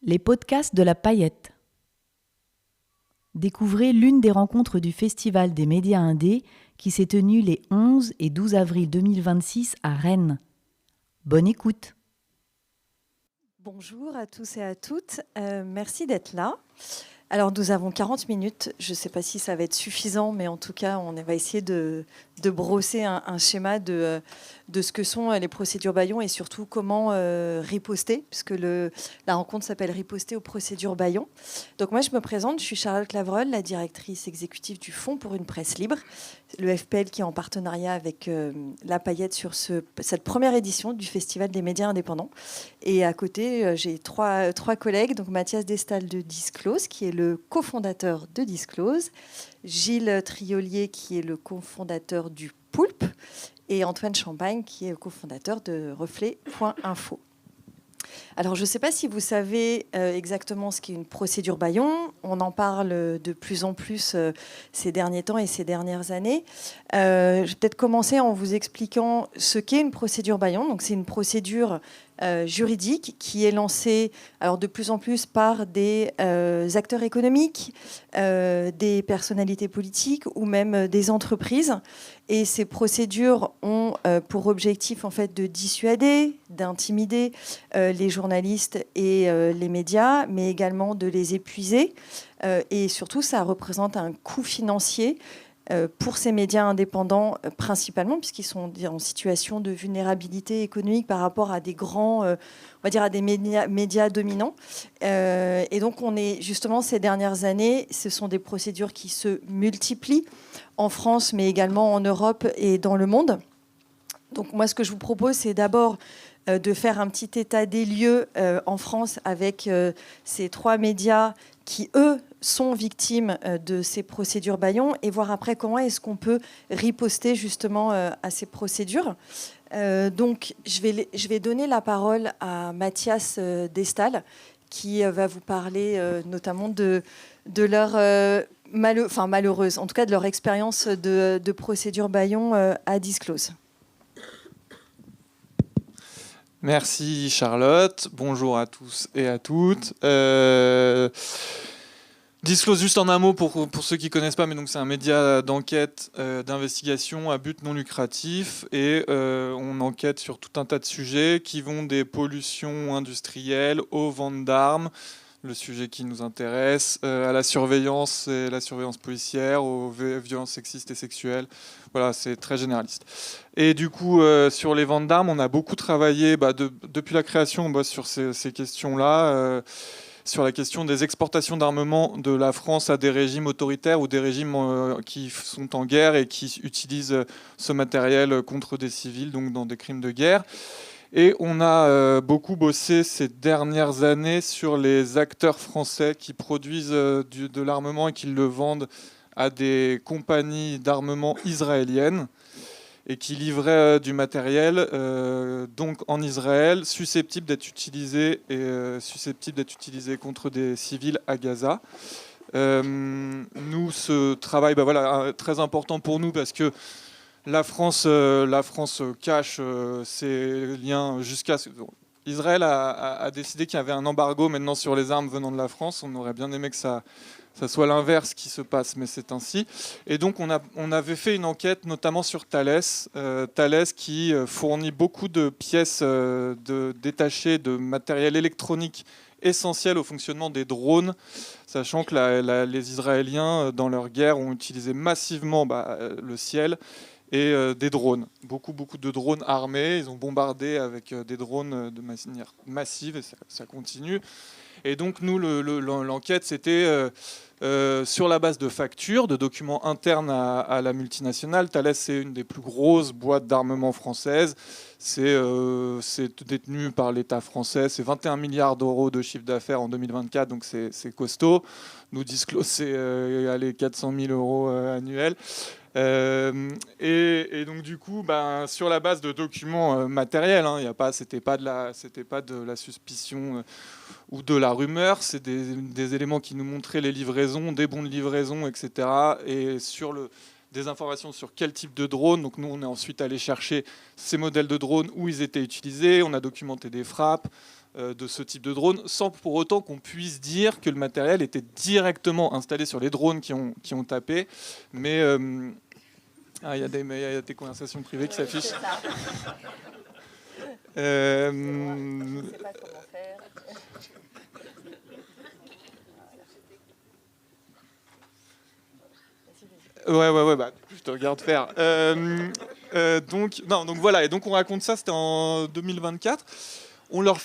Les podcasts de la Paillette. Découvrez l'une des rencontres du Festival des médias indés qui s'est tenue les 11 et 12 avril 2026 à Rennes. Bonne écoute. Bonjour à tous et à toutes, merci d'être là. Alors nous avons 40 minutes, je ne sais pas si ça va être suffisant, mais en tout cas on va essayer de brosser un schéma de ce que sont les procédures Bayon et surtout comment riposter, puisque la rencontre s'appelle Riposter aux procédures Bayon. Donc moi je me présente, je suis Charlotte Lavreul, la directrice exécutive du Fonds pour une presse libre, le FPL qui est en partenariat avec La Paillette sur cette première édition du Festival des médias indépendants. Et à côté, j'ai trois collègues, donc Mathias Destal de Disclose, qui est le cofondateur de Disclose, Gilles Triolier, qui est le cofondateur du Poulpe, et Antoine Champagne, qui est le cofondateur de Reflet.info. Alors, je ne sais pas si vous savez exactement ce qu'est une procédure Bayon. On en parle de plus en plus ces derniers temps et ces dernières années. Je vais peut-être commencer en vous expliquant ce qu'est une procédure Bayon. Donc, c'est une procédure juridique qui est lancée alors, de plus en plus par des acteurs économiques, des personnalités politiques ou même des entreprises. Et ces procédures ont pour objectif en fait, de dissuader, d'intimider les journalistes et les médias, mais également de les épuiser. Et surtout, ça représente un coût financier pour ces médias indépendants principalement, puisqu'ils sont en situation de vulnérabilité économique par rapport à des grands, on va dire à des médias dominants. Et donc, on est justement ces dernières années, ce sont des procédures qui se multiplient en France, mais également en Europe et dans le monde. Donc, moi, ce que je vous propose, c'est d'abord de faire un petit état des lieux en France avec ces trois médias qui, eux, sont victimes de ces procédures Bayon et voir après comment est-ce qu'on peut riposter justement à ces procédures. Donc, je vais donner la parole à Mathias Destal qui va vous parler notamment de leur malheureuse, en tout cas de leur expérience de procédure Bayon à Disclose. Merci Charlotte, bonjour à tous et à toutes. Disclose juste en un mot pour ceux qui ne connaissent pas, mais donc c'est un média d'enquête, d'investigation à but non lucratif et on enquête sur tout un tas de sujets qui vont des pollutions industrielles aux ventes d'armes, le sujet qui nous intéresse, à la surveillance et la surveillance policière, aux violences sexistes et sexuelles. Voilà, c'est très généraliste. Et du coup, sur les ventes d'armes, on a beaucoup travaillé, depuis la création, on bosse sur ces questions-là, sur la question des exportations d'armement de la France à des régimes autoritaires ou des régimes qui sont en guerre et qui utilisent ce matériel contre des civils, donc dans des crimes de guerre. Et on a beaucoup bossé ces dernières années sur les acteurs français qui produisent de l'armement et qui le vendent à des compagnies d'armement israéliennes et qui livraient du matériel donc en Israël susceptible d'être utilisé contre des civils à Gaza. Nous, ce travail, très important pour nous parce que la France cache ses liens jusqu'à... Israël a décidé qu'il y avait un embargo maintenant sur les armes venant de la France. On aurait bien aimé que ça soit l'inverse qui se passe, mais c'est ainsi. Et donc on avait fait une enquête notamment sur Thales. Thales qui fournit beaucoup de pièces détachées de matériel électronique essentiel au fonctionnement des drones, sachant que les Israéliens, dans leur guerre, ont utilisé massivement le ciel et des drones. Beaucoup de drones armés. Ils ont bombardé avec des drones de manière massive et ça continue. Et donc nous, l'enquête, c'était sur la base de factures, de documents internes à la multinationale. Thales, c'est une des plus grosses boîtes d'armement françaises. C'est détenu par l'État français. C'est 21 milliards d'euros de chiffre d'affaires en 2024, donc c'est costaud. Nous, Disclose, c'est 400 000 euros annuels. Et donc du coup, sur la base de documents matériels, c'était pas de la suspicion ou de la rumeur, c'est des éléments qui nous montraient les livraisons, des bons de livraison, etc. Et des informations sur quel type de drone. Donc nous, on est ensuite allé chercher ces modèles de drones où ils étaient utilisés. On a documenté des frappes. de ce type de drone, sans pour autant qu'on puisse dire que le matériel était directement installé sur les drones qui ont tapé. Mais il y a des conversations privées qui s'affichent. Je ne sais pas comment faire. Ouais, bah, je te regarde faire. Donc voilà, et donc on raconte ça, c'était en 2024. On leur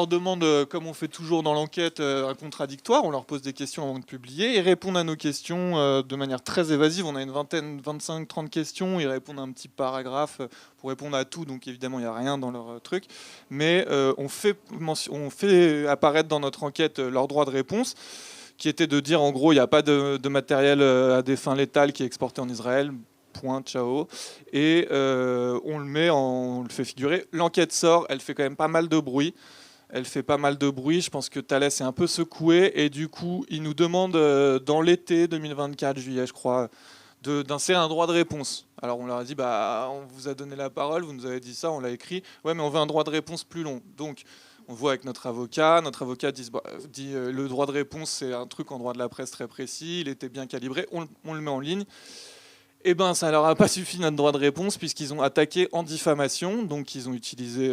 demande, comme on fait toujours dans l'enquête, un contradictoire. On leur pose des questions avant de publier. Ils répondent à nos questions de manière très évasive. On a une vingtaine, 25, 30 questions. Ils répondent un petit paragraphe pour répondre à tout. Donc évidemment, il n'y a rien dans leur truc. Mais on fait apparaître dans notre enquête leur droit de réponse, qui était de dire en gros, il n'y a pas de matériel à des fins létales qui est exporté en Israël. Point, ciao. Et on le fait figurer. L'enquête sort, elle fait quand même pas mal de bruit. Je pense que Thales est un peu secoué. Et du coup, il nous demande dans l'été 2024, juillet, je crois, d'insérer un droit de réponse. Alors on leur a dit, on vous a donné la parole, vous nous avez dit ça, on l'a écrit. Ouais, mais on veut un droit de réponse plus long. Donc, on voit avec notre avocat dit le droit de réponse, c'est un truc en droit de la presse très précis, il était bien calibré, on le met en ligne. Eh ben, ça leur a pas suffi notre droit de réponse puisqu'ils ont attaqué en diffamation. Donc, ils ont utilisé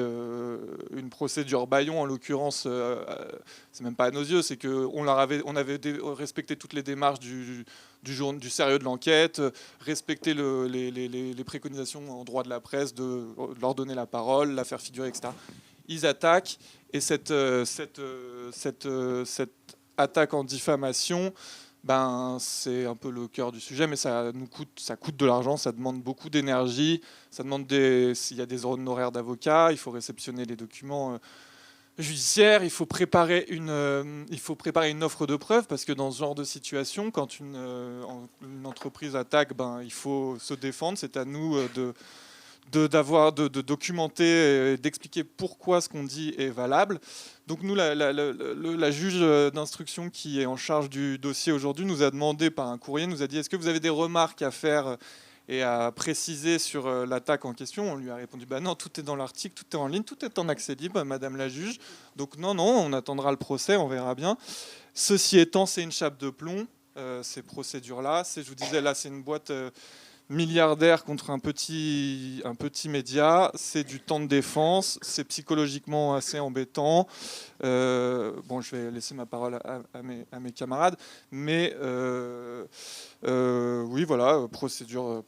une procédure bâillon, en l'occurrence. C'est même pas à nos yeux, c'est qu'on avait respecté toutes les démarches du sérieux de l'enquête, respecté les préconisations en droit de la presse, de leur donner la parole, la faire figurer, etc. Ils attaquent et cette attaque en diffamation, c'est un peu le cœur du sujet, mais ça coûte de l'argent, ça demande beaucoup d'énergie, ça demande s'il y a des honoraires d'avocat, il faut réceptionner les documents judiciaires, il faut préparer une offre de preuve, parce que dans ce genre de situation, quand une entreprise attaque, il faut se défendre, c'est à nous de documenter et d'expliquer pourquoi ce qu'on dit est valable. Donc nous, la juge d'instruction qui est en charge du dossier aujourd'hui nous a demandé par un courrier, nous a dit: est-ce que vous avez des remarques à faire et à préciser sur l'attaque en question? On lui a répondu: non, tout est dans l'article, tout est en ligne, tout est en accès libre, madame la juge. Donc non, on attendra le procès, on verra bien. Ceci étant, c'est une chape de plomb, ces procédures-là. Je vous disais, là, c'est une boîte milliardaire contre un petit média, c'est du temps de défense, c'est psychologiquement assez embêtant. Je vais laisser ma parole à mes camarades, mais oui, voilà, procédure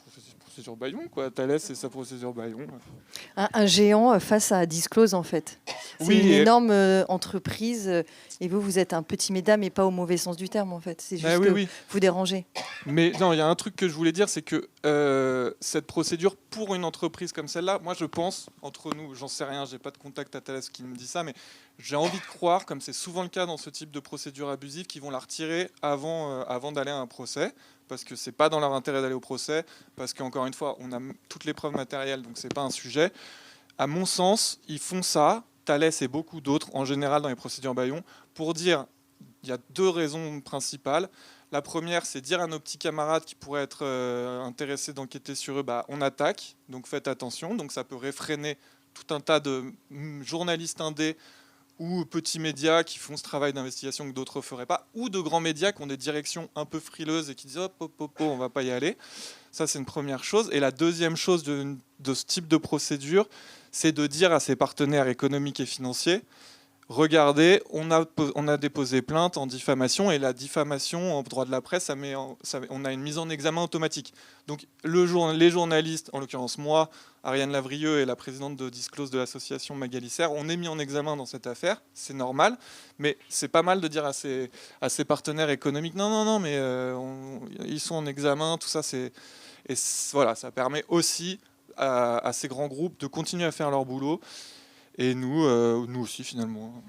bâillon, quoi. Thales et sa procédure bâillon. Un géant face à Disclose, en fait. C'est une énorme entreprise, et vous êtes un petit média, mais pas au mauvais sens du terme, en fait. C'est juste que vous dérangez. Mais non, il y a un truc que je voulais dire, c'est que cette procédure pour une entreprise comme celle-là, moi je pense, entre nous, j'en sais rien, j'ai pas de contact à Thales qui me dit ça, mais j'ai envie de croire, comme c'est souvent le cas dans ce type de procédure abusive, qu'ils vont la retirer avant d'aller à un procès, parce que c'est pas dans leur intérêt d'aller au procès, parce qu'encore une fois, on a toutes les preuves matérielles, donc c'est pas un sujet. À mon sens, ils font ça, Thales et beaucoup d'autres, en général dans les procédures bâillon, pour dire, il y a deux raisons principales. La première, c'est dire à nos petits camarades qui pourraient être intéressés d'enquêter sur eux, on attaque, donc faites attention. Donc ça peut réfréner tout un tas de journalistes indés ou petits médias qui font ce travail d'investigation que d'autres ne feraient pas, ou de grands médias qui ont des directions un peu frileuses et qui disent on va pas y aller. Ça, c'est une première chose. Et la deuxième chose de ce type de procédure, c'est de dire à ses partenaires économiques et financiers: regardez, on a déposé plainte en diffamation, et la diffamation en droit de la presse, on a une mise en examen automatique. Donc les journalistes, en l'occurrence moi, Ariane Lavrieux et la présidente de Disclose de l'association Magali Serre, on est mis en examen dans cette affaire, c'est normal, mais c'est pas mal de dire à ses partenaires économiques: non, mais ils sont en examen, tout ça, voilà, ça permet aussi à ces grands groupes de continuer à faire leur boulot. Et nous aussi, finalement.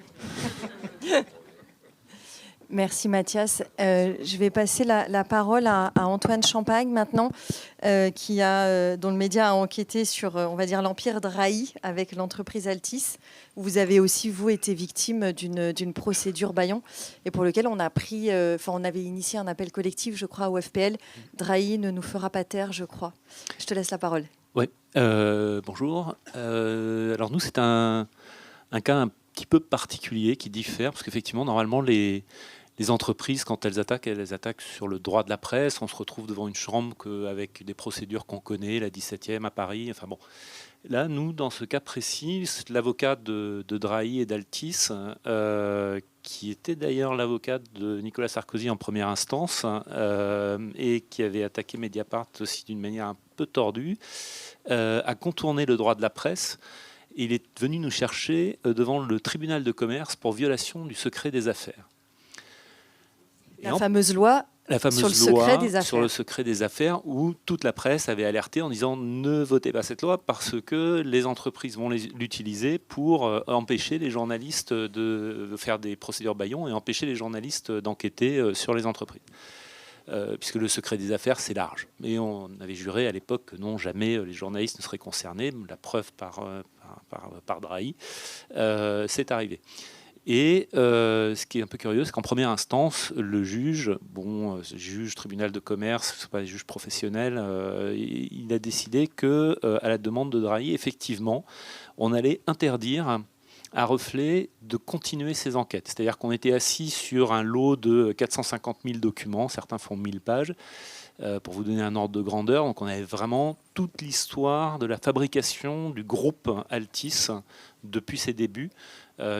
Merci Mathias. Je vais passer la parole à Antoine Champagne maintenant, dont le média a enquêté sur, on va dire, l'empire Drahi avec l'entreprise Altis. Vous avez aussi, vous, été victime d'une procédure bâillon, et pour lequel on avait initié un appel collectif, je crois, au FPL. Drahi ne nous fera pas taire, je crois. Je te laisse la parole. Oui, bonjour. Alors nous, c'est un cas petit peu particulier, qui diffère, parce qu'effectivement, normalement, les entreprises, quand elles attaquent sur le droit de la presse. On se retrouve devant une chambre avec des procédures qu'on connaît, la 17e à Paris. Enfin bon. Là, nous, dans ce cas précis, l'avocat de Drahi et d'Altis, qui était d'ailleurs l'avocat de Nicolas Sarkozy en première instance, et qui avait attaqué Mediapart aussi d'une manière un peu tordue, a contourné le droit de la presse. Et il est venu nous chercher devant le tribunal de commerce pour violation du secret des affaires. La fameuse loi sur le secret des affaires, où toute la presse avait alerté en disant ne votez pas cette loi parce que les entreprises vont l'utiliser pour empêcher les journalistes de faire des procédures bâillons et empêcher les journalistes d'enquêter sur les entreprises. Puisque le secret des affaires, c'est large. Mais on avait juré à l'époque que non, jamais les journalistes ne seraient concernés. La preuve par Drahi, c'est arrivé. Et ce qui est un peu curieux, c'est qu'en première instance, le juge, tribunal de commerce, ce n'est pas des juges professionnels, il a décidé que, à la demande de Drahi, effectivement, on allait interdire à Reflet de continuer ses enquêtes. C'est-à-dire qu'on était assis sur un lot de 450 000 documents, certains font 1000 pages, pour vous donner un ordre de grandeur. Donc on avait vraiment toute l'histoire de la fabrication du groupe Altis depuis ses débuts,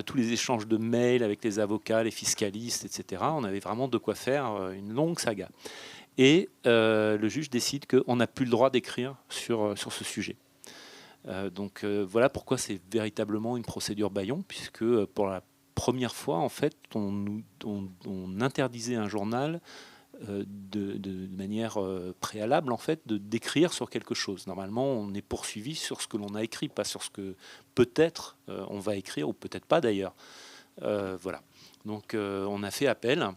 tous les échanges de mails avec les avocats, les fiscalistes, etc. On avait vraiment de quoi faire une longue saga. Et le juge décide qu'on n'a plus le droit d'écrire sur ce sujet. Donc voilà pourquoi c'est véritablement une procédure bâillon, puisque pour la première fois, en fait, on interdisait un journal de manière préalable, en fait, d'écrire sur quelque chose. Normalement, on est poursuivi sur ce que l'on a écrit, pas sur ce que peut-être on va écrire, ou peut-être pas d'ailleurs. Voilà. Donc on a fait appel.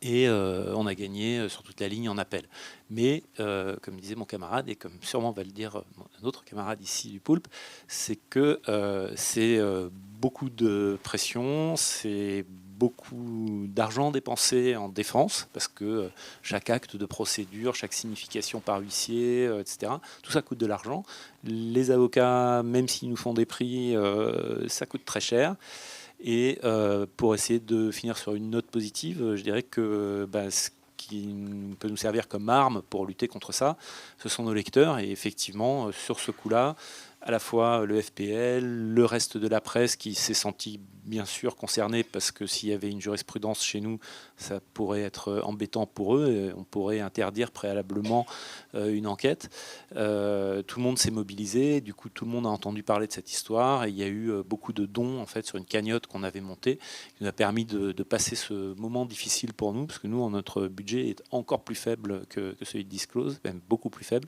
Et on a gagné sur toute la ligne en appel. Mais, comme disait mon camarade, et comme sûrement va le dire un autre camarade ici du Poulpe, c'est que c'est beaucoup de pression, c'est beaucoup d'argent dépensé en défense, parce que chaque acte de procédure, chaque signification par huissier, etc., tout ça coûte de l'argent. Les avocats, même s'ils nous font des prix, ça coûte très cher. Et pour essayer de finir sur une note positive, je dirais que ce qui peut nous servir comme arme pour lutter contre ça, ce sont nos lecteurs. Et effectivement, sur ce coup-là, à la fois le FPL, le reste de la presse qui s'est senti bien sûr concerné, parce que s'il y avait une jurisprudence chez nous, ça pourrait être embêtant pour eux, et on pourrait interdire préalablement une enquête. Tout le monde s'est mobilisé, du coup tout le monde a entendu parler de cette histoire, et il y a eu beaucoup de dons en fait sur une cagnotte qu'on avait montée, qui nous a permis de passer ce moment difficile pour nous, parce que nous, notre budget est encore plus faible que celui de Disclose, même beaucoup plus faible.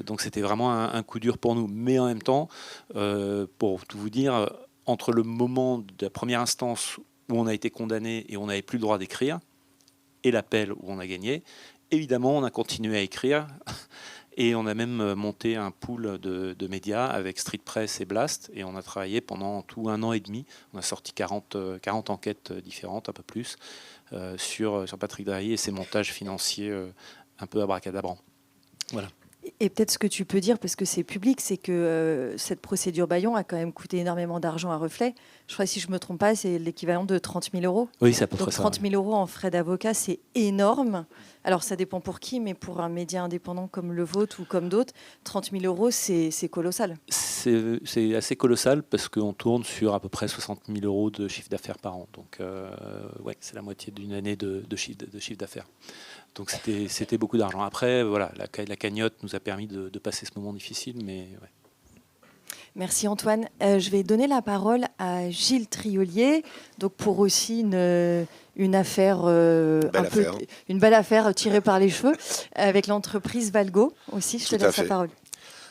Donc c'était vraiment un coup dur pour nous. Mais en même temps, pour tout vous dire, entre le moment de la première instance où on a été condamné et on n'avait plus le droit d'écrire, et l'appel où on a gagné, évidemment, on a continué à écrire. Et on a même monté un pool de médias avec Street Press et Blast. Et on a travaillé pendant tout 1 an et demi. On a sorti 40 enquêtes différentes, un peu plus, sur Patrick Drahi et ses montages financiers un peu abracadabrants. Voilà. Et peut-être ce que tu peux dire, parce que c'est public, c'est que cette procédure bâillon a quand même coûté énormément d'argent à Reflet. Je crois, si je ne me trompe pas, c'est l'équivalent de 30 000 euros. Oui, c'est à peu Donc près ça. 30 000 euros en frais d'avocat, c'est énorme. Alors, ça dépend pour qui, mais pour un média indépendant comme le vôtre ou comme d'autres, 30 000 euros, c'est colossal. C'est assez colossal parce qu'on tourne sur à peu près 60 000 euros de chiffre d'affaires par an. Donc, ouais, c'est la moitié d'une année de chiffre d'affaires. Donc c'était beaucoup d'argent. Après, voilà, la cagnotte nous a permis de passer ce moment difficile, mais ouais. Merci Antoine. Je vais donner la parole à Gilles Triolier, donc pour aussi une affaire, une belle affaire tirée par les cheveux, avec l'entreprise Valgo aussi. Je te laisse la parole.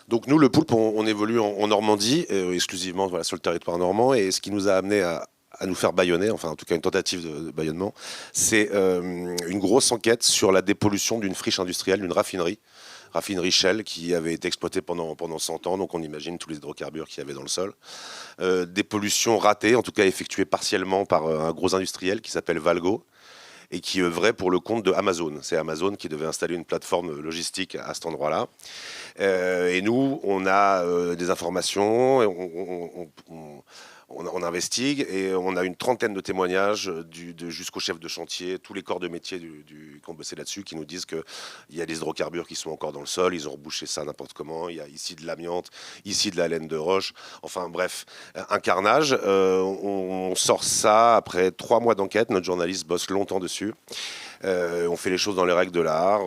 Donc nous, le Poulpe, on évolue en Normandie, exclusivement sur le territoire normand, et ce qui nous a amené à nous faire bâillonner, enfin en tout cas une tentative de bâillonnement, c'est une grosse enquête sur la dépollution d'une friche industrielle, d'une raffinerie Shell, qui avait été exploitée pendant 100 ans, donc on imagine tous les hydrocarbures qu'il y avait dans le sol. Des pollutions ratées, en tout cas effectuées partiellement par un gros industriel qui s'appelle Valgo, et qui œuvrait pour le compte de Amazon. C'est Amazon qui devait installer une plateforme logistique à cet endroit-là. Et nous, on a des informations, On investigue et on a une trentaine de témoignages jusqu'au chef de chantier, tous les corps de métier qui ont bossé là-dessus, qui nous disent qu'il y a des hydrocarbures qui sont encore dans le sol, ils ont rebouché ça n'importe comment, il y a ici de l'amiante, ici de la laine de roche, enfin bref, un carnage. On sort ça après 3 mois d'enquête, notre journaliste bosse longtemps dessus. On fait les choses dans les règles de l'art,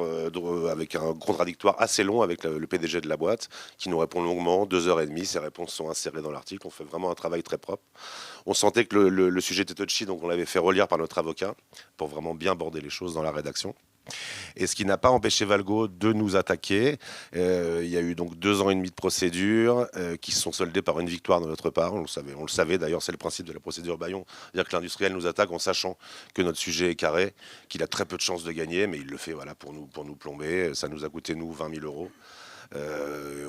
avec un contradictoire assez long avec le PDG de la boîte, qui nous répond longuement, 2h30, ses réponses sont insérées dans l'article, on fait vraiment un travail très propre. On sentait que le sujet était touchy, donc on l'avait fait relire par notre avocat, pour vraiment bien border les choses dans la rédaction. Et ce qui n'a pas empêché Valgo de nous attaquer. Il y a eu donc 2 ans et demi de procédure qui se sont soldés par une victoire de notre part. On le savait d'ailleurs, c'est le principe de la procédure Bayon. C'est-à-dire que l'industriel nous attaque en sachant que notre sujet est carré, qu'il a très peu de chances de gagner, mais il le fait voilà, pour nous plomber. Ça nous a coûté, nous, 20 000 €.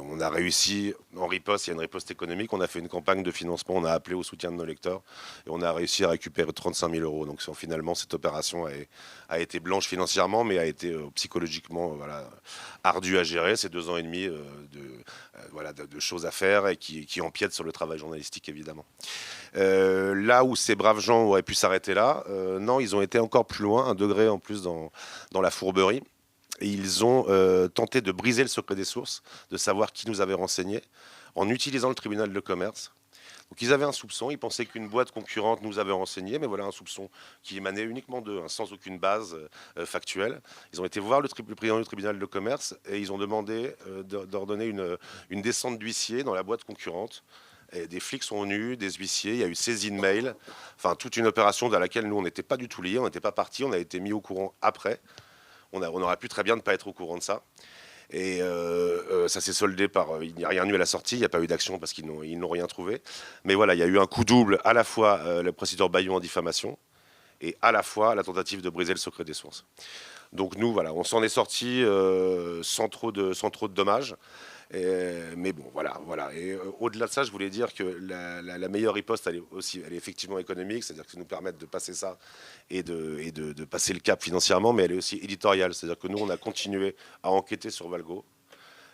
On a réussi, en riposte, il y a une riposte économique, on a fait une campagne de financement, on a appelé au soutien de nos lecteurs et on a réussi à récupérer 35 000 €. Donc finalement, cette opération a été blanche financièrement, mais a été psychologiquement ardue à gérer. C'est 2 ans et demi de choses à faire et qui empiètent sur le travail journalistique, évidemment. Là où ces braves gens auraient pu s'arrêter là, non, ils ont été encore plus loin, un degré en plus dans la fourberie. Et ils ont tenté de briser le secret des sources, de savoir qui nous avait renseigné, en utilisant le tribunal de commerce. Donc ils avaient un soupçon, ils pensaient qu'une boîte concurrente nous avait renseigné, mais voilà un soupçon qui émanait uniquement d'eux, sans aucune base factuelle. Ils ont été voir le président du tribunal de commerce et ils ont demandé d'ordonner une descente d'huissier dans la boîte concurrente. Et des flics sont venus, des huissiers, il y a eu saisie de mail, enfin toute une opération dans laquelle nous on n'était pas du tout liés, on n'était pas partis, on a été mis au courant après. On aurait pu très bien ne pas être au courant de ça. Et ça s'est soldé par... il n'y a rien eu à la sortie, il n'y a pas eu d'action parce qu'ils n'ont rien trouvé. Mais voilà, il y a eu un coup double, à la fois le procédure Bayon en diffamation et à la fois la tentative de briser le secret des sources. Donc nous, voilà, on s'en est sortis sans trop de dommages. Mais bon, voilà. Et au-delà de ça, je voulais dire que la meilleure riposte, elle est effectivement économique, c'est-à-dire que ça nous permet de passer ça et de passer le cap financièrement, mais elle est aussi éditoriale, c'est-à-dire que nous, on a continué à enquêter sur Valgo.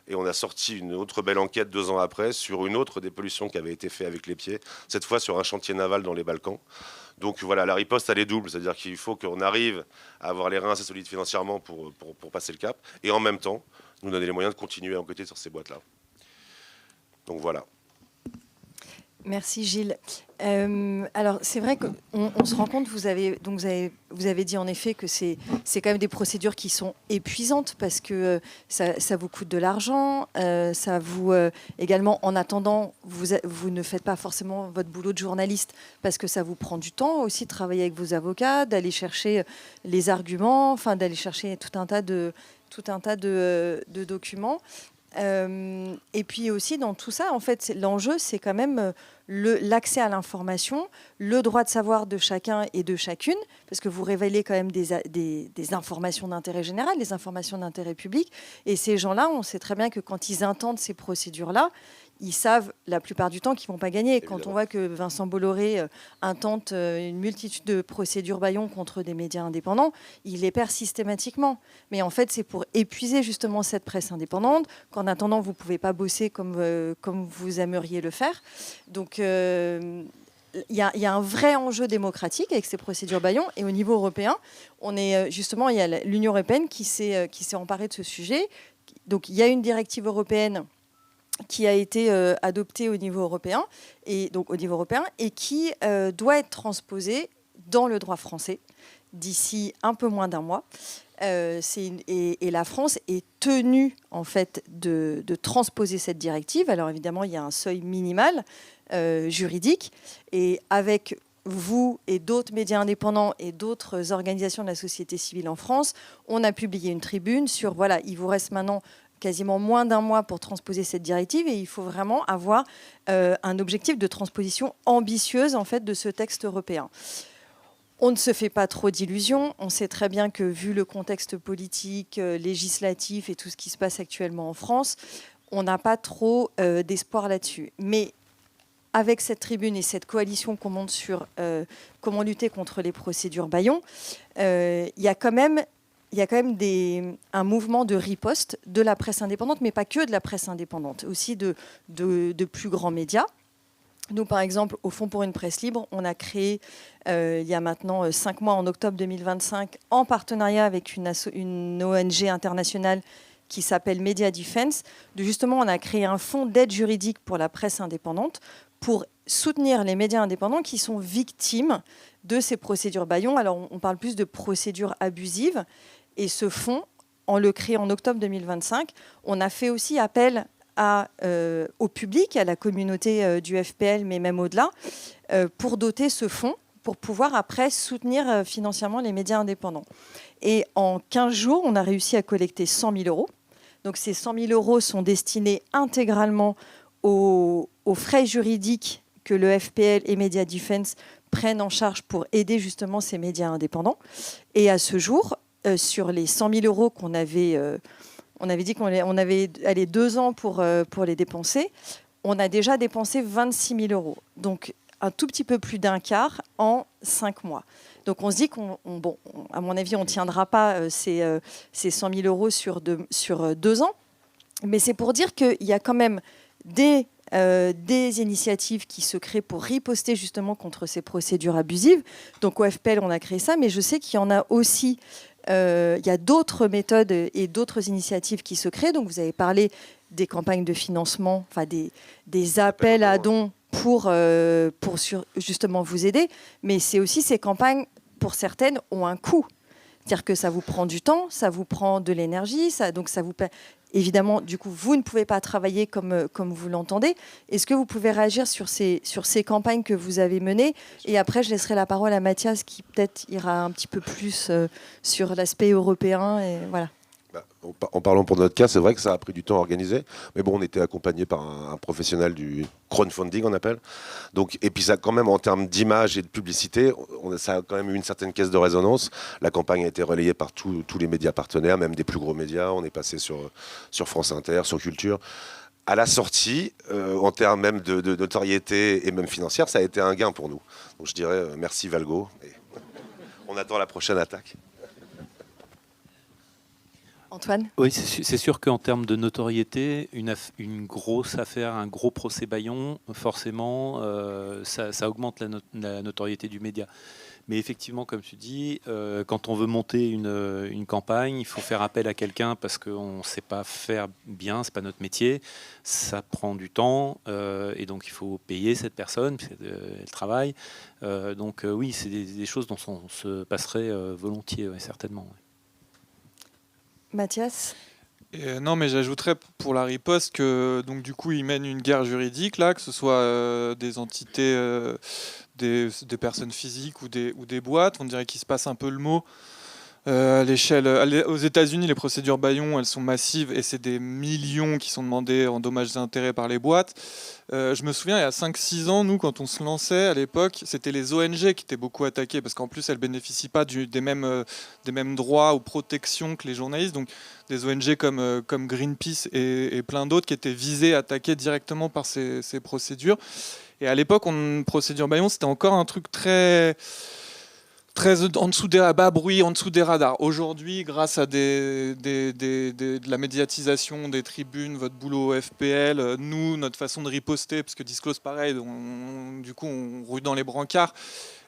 Et on a sorti une autre belle enquête 2 ans après sur une autre dépollution qui avait été faite avec les pieds, cette fois sur un chantier naval dans les Balkans. Donc voilà, la riposte, elle est double, c'est-à-dire qu'il faut qu'on arrive à avoir les reins assez solides financièrement pour passer le cap, et en même temps, nous donner les moyens de continuer à enquêter sur ces boîtes-là. Donc voilà. Merci Gilles. Alors c'est vrai qu'on se rend compte, vous avez dit en effet que c'est quand même des procédures qui sont épuisantes parce que ça vous coûte de l'argent, ça vous également en attendant vous ne faites pas forcément votre boulot de journaliste parce que ça vous prend du temps aussi de travailler avec vos avocats, d'aller chercher les arguments, enfin d'aller chercher tout un tas de documents. Et puis aussi dans tout ça, en fait, l'enjeu, c'est quand même l'accès à l'information, le droit de savoir de chacun et de chacune, parce que vous révélez quand même des informations d'intérêt général, des informations d'intérêt public. Et ces gens-là, on sait très bien que quand ils intentent ces procédures-là, ils savent la plupart du temps qu'ils ne vont pas gagner. Évidemment. Quand on voit que Vincent Bolloré intente une multitude de procédures Bayon contre des médias indépendants, il les perd systématiquement. Mais en fait, c'est pour épuiser justement cette presse indépendante, qu'en attendant, vous ne pouvez pas bosser comme vous aimeriez le faire. Donc, il y a un vrai enjeu démocratique avec ces procédures Bayon. Et au niveau européen, il y a l'Union européenne qui s'est emparée de ce sujet. Donc, il y a une directive européenne qui a été adoptée au niveau européen et qui doit être transposée dans le droit français d'ici un peu moins d'1 mois. Et la France est tenue en fait de transposer cette directive. Alors évidemment, il y a un seuil minimal juridique et avec vous et d'autres médias indépendants et d'autres organisations de la société civile en France, on a publié une tribune sur il vous reste maintenant quasiment moins d'1 mois pour transposer cette directive et il faut vraiment avoir un objectif de transposition ambitieuse en fait de ce texte européen. On ne se fait pas trop d'illusions. On sait très bien que vu le contexte politique, législatif et tout ce qui se passe actuellement en France, on n'a pas trop d'espoir là-dessus. Mais avec cette tribune et cette coalition qu'on monte sur comment lutter contre les procédures Bayon, il y a quand même un mouvement de riposte de la presse indépendante, mais pas que de la presse indépendante, aussi de plus grands médias. Nous, par exemple, au Fonds pour une presse libre, on a créé, il y a maintenant 5 mois, en octobre 2025, en partenariat avec une ONG internationale qui s'appelle Media Defense. Justement, on a créé un fonds d'aide juridique pour la presse indépendante pour soutenir les médias indépendants qui sont victimes de ces procédures bâillons. Alors, on parle plus de procédures abusives. Et ce fonds, en le créant en octobre 2025, on a fait aussi appel au public, à la communauté du FPL, mais même au-delà, pour doter ce fonds, pour pouvoir après soutenir financièrement les médias indépendants. Et en 15 jours, on a réussi à collecter 100 000 euros. Donc ces 100 000 euros sont destinés intégralement aux frais juridiques que le FPL et Media Defense prennent en charge pour aider justement ces médias indépendants. Et à ce jour, sur les 100 000 euros qu'on avait... on avait dit qu'on avait 2 ans pour les dépenser. On a déjà dépensé 26 000 euros. Donc, un tout petit peu plus d'un quart en 5 mois. Donc, on se dit à mon avis, on ne tiendra pas ces 100 000 euros sur 2 ans. Mais c'est pour dire qu'il y a quand même des initiatives qui se créent pour riposter justement contre ces procédures abusives. Donc, au FPL, on a créé ça. Mais je sais qu'il y en a aussi... il y a d'autres méthodes et d'autres initiatives qui se créent. Donc, vous avez parlé des campagnes de financement, enfin des appels à dons pour justement vous aider. Mais c'est aussi ces campagnes, pour certaines, ont un coût. C'est-à-dire que ça vous prend du temps, ça vous prend de l'énergie, donc ça vous... Évidemment, du coup, vous ne pouvez pas travailler comme vous l'entendez. Est-ce que vous pouvez réagir sur ces campagnes que vous avez menées? Et après, je laisserai la parole à Mathias qui peut-être ira un petit peu plus sur l'aspect européen. Et voilà. En parlant pour notre cas, c'est vrai que ça a pris du temps à organiser. Mais bon, on était accompagné par un professionnel du crowdfunding, on appelle. Donc, et puis ça, quand même, en termes d'image et de publicité, ça a quand même eu une certaine caisse de résonance. La campagne a été relayée par tous les médias partenaires, même des plus gros médias. On est passé sur France Inter, sur Culture. À la sortie, en termes même de notoriété et même financière, ça a été un gain pour nous. Donc je dirais merci Valgo. Et on attend la prochaine attaque. Antoine? Oui, c'est sûr qu'en termes de notoriété, une grosse affaire, un gros procès bâillon, forcément, ça augmente la notoriété du média. Mais effectivement, comme tu dis, quand on veut monter une campagne, il faut faire appel à quelqu'un parce qu'on ne sait pas faire bien, ce n'est pas notre métier. Ça prend du temps et donc il faut payer cette personne, puisqu'elle travaille. Donc oui, c'est des choses dont on se passerait volontiers, ouais, certainement. Ouais. Mathias? Non, mais j'ajouterais pour la riposte que donc du coup ils mènent une guerre juridique là, que ce soit des entités, des personnes physiques ou des boîtes. On dirait qu'il se passe un peu le mot. À l'échelle, aux États-Unis, les procédures bâillons, elles sont massives et c'est des millions qui sont demandés en dommages et intérêts par les boîtes. Je me souviens, il y a 5-6 ans, nous, quand on se lançait à l'époque, c'était les ONG qui étaient beaucoup attaquées parce qu'en plus, elles ne bénéficient pas des mêmes droits ou protections que les journalistes. Donc, des ONG comme Greenpeace et plein d'autres qui étaient visées, attaquées directement par ces procédures. Et à l'époque, procédure bâillon, c'était encore un truc très en dessous des bas bruit, en dessous des radars. Aujourd'hui, grâce à de la médiatisation des tribunes, votre boulot au FPL, nous, notre façon de riposter, parce que Disclose, pareil, du coup, on roule dans les brancards.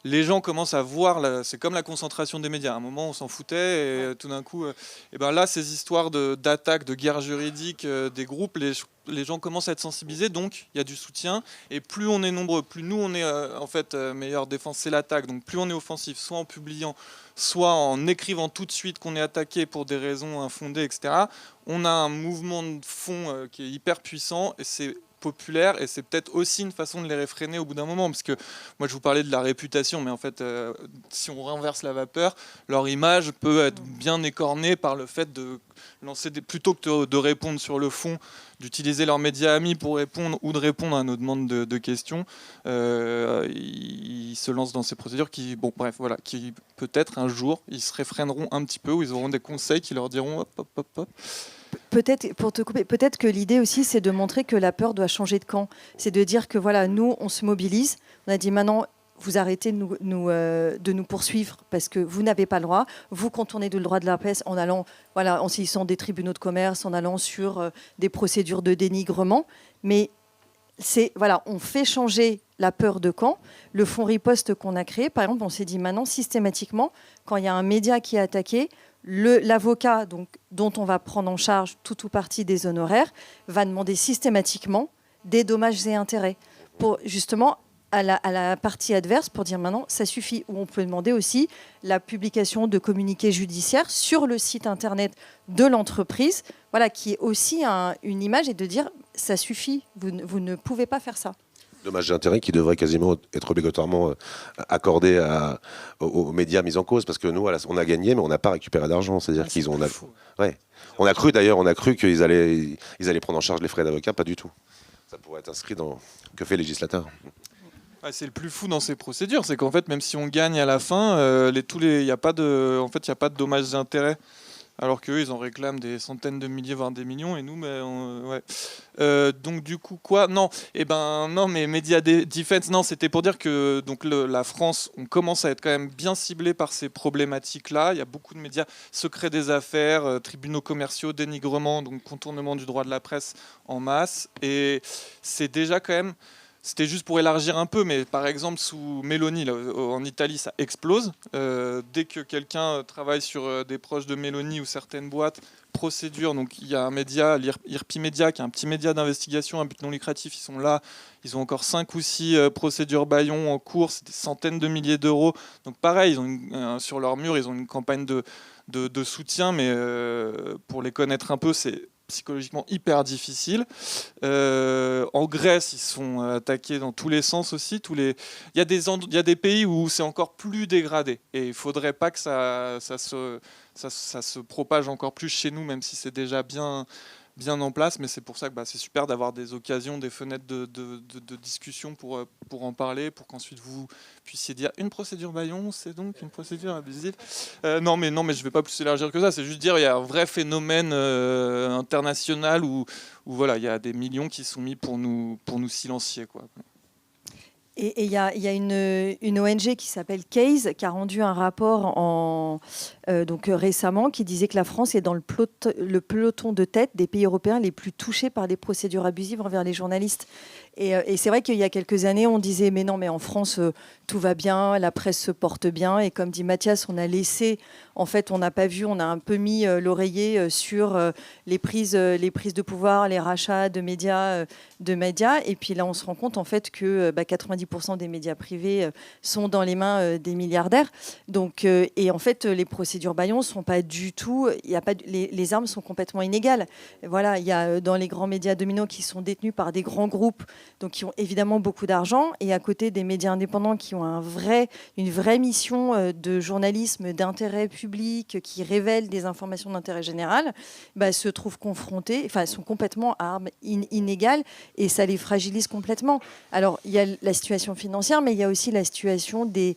Les gens commencent à voir, c'est comme la concentration des médias. À un moment, on s'en foutait, et tout d'un coup, et ben là, ces histoires d'attaques, de guerre juridique des groupes, les gens commencent à être sensibilisés, donc il y a du soutien. Et plus on est nombreux, plus nous, on est en fait meilleure défense, c'est l'attaque. Donc plus on est offensif, soit en publiant, soit en écrivant tout de suite qu'on est attaqué pour des raisons infondées, etc. On a un mouvement de fond qui est hyper puissant, et c'est populaire, et c'est peut-être aussi une façon de les réfréner au bout d'un moment, parce que moi je vous parlais de la réputation, mais en fait si on renverse la vapeur, leur image peut être bien écornée par le fait de lancer plutôt que de répondre sur le fond, d'utiliser leurs médias amis pour répondre ou de répondre à nos demandes de questions. Ils se lancent dans ces procédures qui peut-être un jour ils se réfréneront un petit peu, ou ils auront des conseils qui leur diront hop hop hop hop. Peut-être, pour te couper, peut-être que l'idée aussi, c'est de montrer que la peur doit changer de camp. C'est de dire que voilà, nous, on se mobilise. On a dit maintenant, vous arrêtez de nous poursuivre parce que vous n'avez pas le droit. Vous contournez le droit de la presse en allant, voilà, en saisissant des tribunaux de commerce, en allant sur des procédures de dénigrement. Mais voilà, on fait changer la peur de camp. Le fonds riposte qu'on a créé, par exemple, on s'est dit maintenant, systématiquement, quand il y a un média qui est attaqué, l'avocat dont on va prendre en charge tout ou partie des honoraires va demander systématiquement des dommages et intérêts pour justement à la partie adverse pour dire maintenant ça suffit. Ou on peut demander aussi la publication de communiqués judiciaires sur le site internet de l'entreprise, voilà, qui est aussi une image et de dire ça suffit, vous ne pouvez pas faire ça. Dommages et intérêts qui devraient quasiment être obligatoirement accordés aux médias mis en cause, parce que nous, on a gagné, mais on n'a pas récupéré d'argent. C'est-à-dire qu'ils ont... On a cru qu'ils allaient prendre en charge les frais d'avocat, pas du tout. Ça pourrait être inscrit dans que fait le législateur. C'est le plus fou dans ces procédures, c'est qu'en fait, même si on gagne à la fin, il n'y a pas de dommages et intérêts. Alors qu'eux, ils en réclament des centaines de milliers, voire des millions, et nous, donc du coup, quoi ? Non, non, mais Media Defense, non, c'était pour dire que donc la France, on commence à être quand même bien ciblé par ces problématiques-là. Il y a beaucoup de médias, secret des affaires, tribunaux commerciaux, dénigrement, donc contournement du droit de la presse en masse, et c'est déjà quand même... C'était juste pour élargir un peu, mais par exemple, sous Meloni, là, en Italie, ça explose. Dès que quelqu'un travaille sur des proches de Meloni ou certaines boîtes, procédure, donc il y a un média, l'IRPI Média, qui est un petit média d'investigation à but non lucratif, ils sont là, ils ont encore 5 ou 6 procédures Bayon en cours, c'est des centaines de milliers d'euros. Donc pareil, ils ont sur leur mur, ils ont une campagne de soutien, mais pour les connaître un peu, c'est psychologiquement hyper difficile. En Grèce, ils sont attaqués dans tous les sens aussi. Il y a des pays où c'est encore plus dégradé. Et il ne faudrait pas que ça se propage encore plus chez nous, même si c'est déjà bien en place. Mais c'est pour ça que c'est super d'avoir des occasions, des fenêtres de discussion pour en parler, pour qu'ensuite vous puissiez dire une procédure Bayon, c'est donc une procédure abusive. Non, mais je ne vais pas plus élargir que ça. C'est juste dire il y a un vrai phénomène international où voilà, il y a des millions qui sont mis pour nous silencier, quoi. Et il y a une ONG qui s'appelle CASE qui a rendu un rapport récemment qui disait que la France est dans le peloton de tête des pays européens les plus touchés par des procédures abusives envers les journalistes. Et c'est vrai qu'il y a quelques années, on disait mais non, mais en France, tout va bien, la presse se porte bien. Et comme dit Mathias, on a laissé, en fait, on n'a pas vu, on a un peu mis l'oreiller sur les prises de pouvoir, les rachats de médias. Et puis là, on se rend compte en fait que 90% des médias privés sont dans les mains des milliardaires. Donc, et en fait, les procédures Bayon sont pas du tout. Il y a pas, les armes sont complètement inégales. Voilà, il y a dans les grands médias dominants qui sont détenus par des grands groupes, donc qui ont évidemment beaucoup d'argent, et à côté des médias indépendants qui ont une vraie mission de journalisme d'intérêt public, qui révèlent des informations d'intérêt général, se trouvent confrontés, sont complètement à armes inégales, et ça les fragilise complètement. Alors, il y a la situation financière, mais il y a aussi la situation des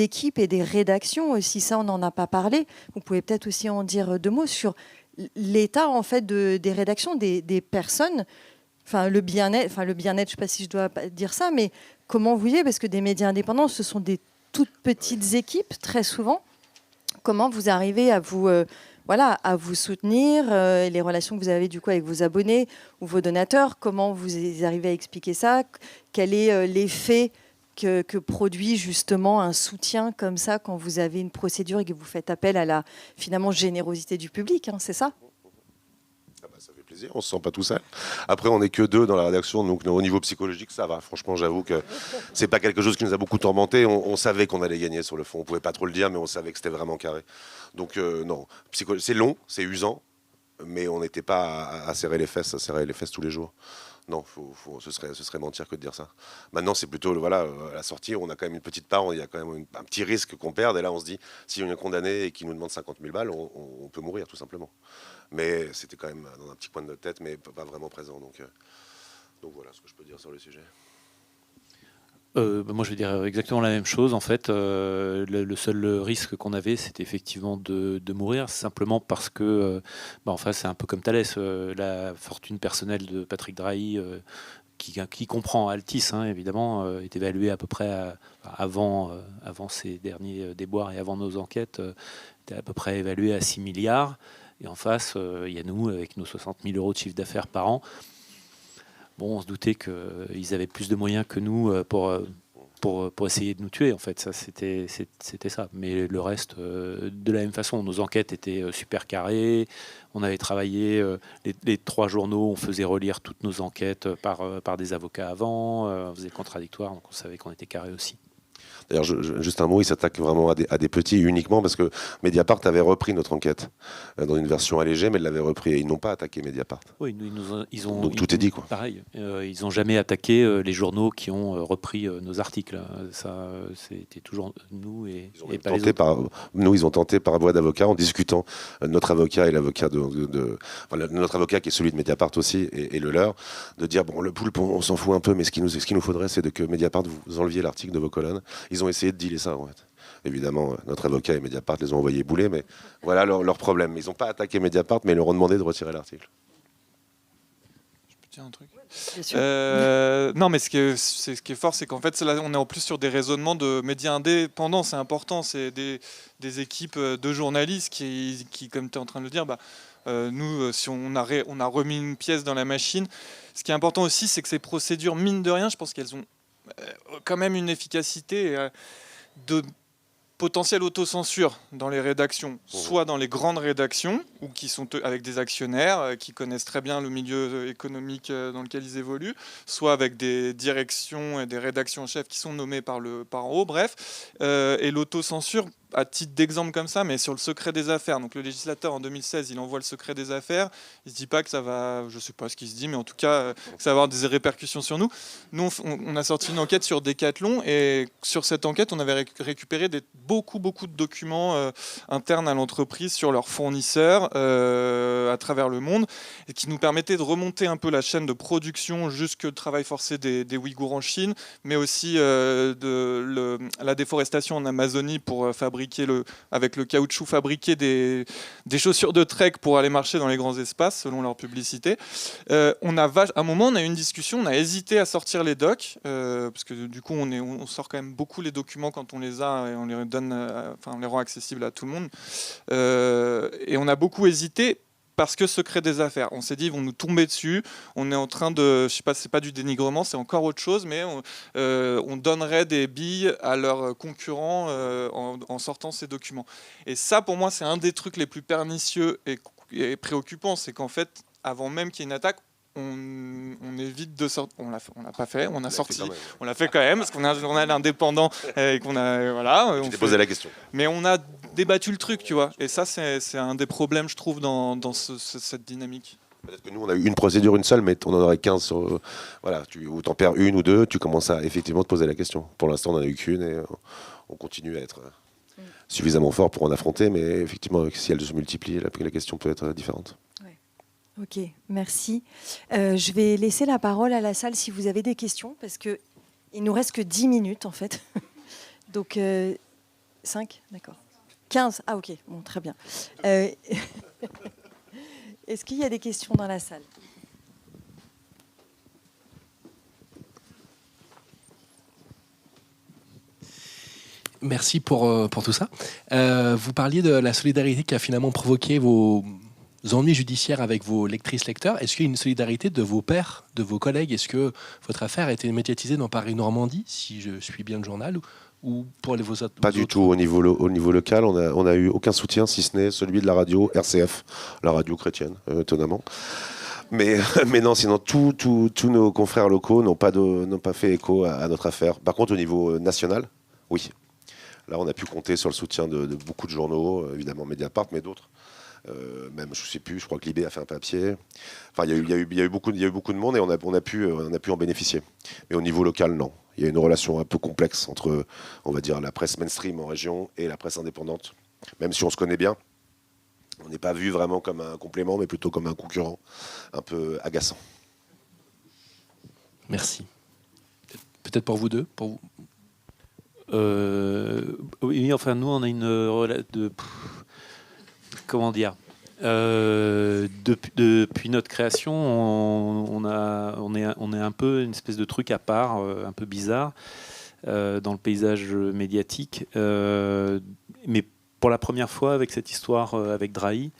équipes et des rédactions aussi. Ça, on n'en a pas parlé. Vous pouvez peut-être aussi en dire 2 mots sur l'état en fait des rédactions, des personnes. Le bien-être, je ne sais pas si je dois dire ça, mais comment vous voyez, parce que des médias indépendants, ce sont des toutes petites équipes, très souvent. Comment vous arrivez à vous soutenir, les relations que vous avez du coup avec vos abonnés ou vos donateurs, comment vous arrivez à expliquer ça ? Quel est l'effet que produit justement un soutien comme ça quand vous avez une procédure et que vous faites appel à la finalement générosité du public, c'est ça ? Ça fait plaisir, on ne se sent pas tout seul. Après, on n'est que 2 dans la rédaction, donc au niveau psychologique, ça va. Franchement, j'avoue que c'est pas quelque chose qui nous a beaucoup tourmenté. On savait qu'on allait gagner sur le fond. On pouvait pas trop le dire, mais on savait que c'était vraiment carré. Donc non, c'est long, c'est usant, mais on n'était pas à serrer les fesses tous les jours. Non, ce serait mentir que de dire ça. Maintenant, c'est plutôt à la sortie, on a quand même une petite part, il y a quand même un petit risque qu'on perde. Et là, on se dit, si on est condamné et qu'il nous demande 50 000 balles, on peut mourir tout simplement. Mais c'était quand même dans un petit coin de notre tête, mais pas vraiment présent. Donc voilà ce que je peux dire sur le sujet. Moi, je vais dire exactement la même chose. En fait, le seul risque qu'on avait, c'était effectivement de mourir, simplement parce que, c'est un peu comme Thalès, la fortune personnelle de Patrick Drahi, qui comprend Altis, évidemment, est évaluée à peu près avant ces derniers déboires et avant nos enquêtes, était à peu près évaluée à 6 milliards. Et en face, il y a nous, avec nos 60 000 euros de chiffre d'affaires par an. bon, on se doutait qu'ils avaient plus de moyens que nous pour essayer de nous tuer, en fait. Ça, c'était ça. Mais le reste, de la même façon, nos enquêtes étaient super carrées. On avait travaillé les 3 journaux, on faisait relire toutes nos enquêtes par des avocats avant, on faisait le contradictoire, donc on savait qu'on était carré aussi. D'ailleurs, juste un mot, il s'attaque vraiment à des petits uniquement parce que Mediapart avait repris notre enquête dans une version allégée, mais ils l'avaient repris et ils n'ont pas attaqué Mediapart. Oui, Donc tout est dit, quoi. Pareil, ils n'ont jamais attaqué les journaux qui ont repris nos articles. Ça, c'était toujours nous et pas les autres. Ils ont tenté par voie d'avocat en discutant notre avocat et l'avocat notre avocat qui est celui de Mediapart aussi et le leur, de dire bon, le Poulpe, on s'en fout un peu, mais ce qu'il nous faudrait, c'est que Mediapart vous enleviez l'article de vos colonnes. Ils ont essayé de dealer ça, en fait. Évidemment, notre avocat et Mediapart les ont envoyés bouler, mais voilà leur problème. Ils n'ont pas attaqué Mediapart, mais ils leur ont demandé de retirer l'article. Je peux dire un truc ? Bien sûr. Non, mais ce qui est fort, c'est qu'en fait, là, on est en plus sur des raisonnements de médias indépendants. C'est important. C'est des équipes de journalistes qui comme tu es en train de le dire, nous, si on a remis une pièce dans la machine. Ce qui est important aussi, c'est que ces procédures, mine de rien, je pense qu'elles ont quand même une efficacité de potentielle autocensure dans les rédactions, soit dans les grandes rédactions, ou qui sont avec des actionnaires qui connaissent très bien le milieu économique dans lequel ils évoluent, soit avec des directions et des rédactions en chef qui sont nommées par en haut, bref. Et l'autocensure, à titre d'exemple comme ça, mais sur le secret des affaires. Donc le législateur, en 2016, il envoie le secret des affaires. Il ne se dit pas que ça va, je ne sais pas ce qu'il se dit, mais en tout cas, que ça va avoir des répercussions sur nous. Nous, on a sorti une enquête sur Decathlon, et sur cette enquête, on avait récupéré beaucoup de documents internes à l'entreprise sur leurs fournisseurs à travers le monde, et qui nous permettaient de remonter un peu la chaîne de production jusque le travail forcé des Ouïghours en Chine, mais aussi la déforestation en Amazonie pour fabriquer avec le caoutchouc, fabriquer des chaussures de trek pour aller marcher dans les grands espaces, selon leur publicité. À un moment, on a eu une discussion, on a hésité à sortir les docs, parce que du coup, on sort quand même beaucoup les documents quand on les a, et on les on les rend accessibles à tout le monde. Et on a beaucoup hésité, parce que secret des affaires. On s'est dit, ils vont nous tomber dessus. On est en train de, je sais pas, c'est pas du dénigrement, c'est encore autre chose, mais on donnerait des billes à leurs concurrents en sortant ces documents. Et ça, pour moi, c'est un des trucs les plus pernicieux et préoccupants, c'est qu'en fait, avant même qu'il y ait une attaque, on évite de sortir. On l'a pas fait, on a sorti. On l'a fait quand même, parce qu'on a un journal indépendant et qu'on a. Voilà. Tu t'es posé la question. Mais on a débattu le truc, tu vois. Et ça, c'est un des problèmes, je trouve, dans cette dynamique. Peut-être que nous, on a eu une procédure, une seule, mais on en aurait 15 sur. Voilà, ou t'en perds une ou deux, tu commences à effectivement te poser la question. Pour l'instant, on n'en a eu qu'une et on continue à être suffisamment fort pour en affronter, mais effectivement, si elle se multiplie, la question peut être différente. Ok, merci. Je vais laisser la parole à la salle si vous avez des questions, parce qu'il ne nous reste que 10 minutes en fait. Donc 5, d'accord. 15, ah ok, bon, très bien. Est-ce qu'il y a des questions dans la salle ? Merci pour tout ça. Vous parliez de la solidarité qui a finalement provoqué vos ennuis judiciaires avec vos lectrices-lecteurs. Est-ce qu'il y a une solidarité de vos pairs, de vos collègues ? Est-ce que votre affaire a été médiatisée dans Paris Normandie, si je suis bien le journal, ou pour vos autres ? Pas du tout. Au niveau local, on a eu aucun soutien, si ce n'est celui de la radio RCF, la radio chrétienne, étonnamment. Mais non, sinon tous nos confrères locaux n'ont pas fait écho à notre affaire. Par contre, au niveau national, oui. Là, on a pu compter sur le soutien de beaucoup de journaux, évidemment Mediapart, mais d'autres. Même, je ne sais plus, je crois que Libé a fait un papier. Enfin, il y a eu beaucoup de monde et on a pu en bénéficier. Mais au niveau local, non. Il y a une relation un peu complexe entre, on va dire, la presse mainstream en région et la presse indépendante. Même si on se connaît bien, on n'est pas vu vraiment comme un complément, mais plutôt comme un concurrent un peu agaçant. Merci. Peut-être pour vous deux, pour vous. Oui, enfin, nous, on a une comment dire, depuis notre création, on est un peu une espèce de truc à part, un peu bizarre dans le paysage médiatique. Mais pour la première fois, avec cette histoire avec Drahi,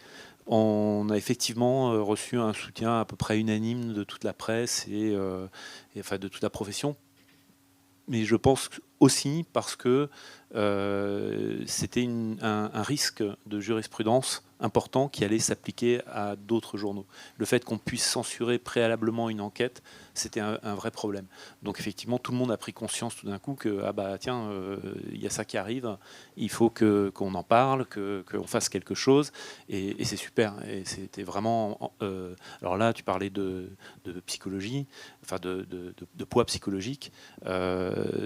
On a effectivement reçu un soutien à peu près unanime de toute la presse et enfin de toute la profession. Mais je pense aussi parce que c'était un risque de jurisprudence important qui allait s'appliquer à d'autres journaux. Le fait qu'on puisse censurer préalablement une enquête, c'était un vrai problème. Donc effectivement, tout le monde a pris conscience tout d'un coup que ah bah tiens, il y a ça qui arrive, il faut qu'on en parle, qu'on fasse quelque chose, et c'est super. Et c'était vraiment. Alors là, tu parlais de psychologie, enfin de poids psychologique.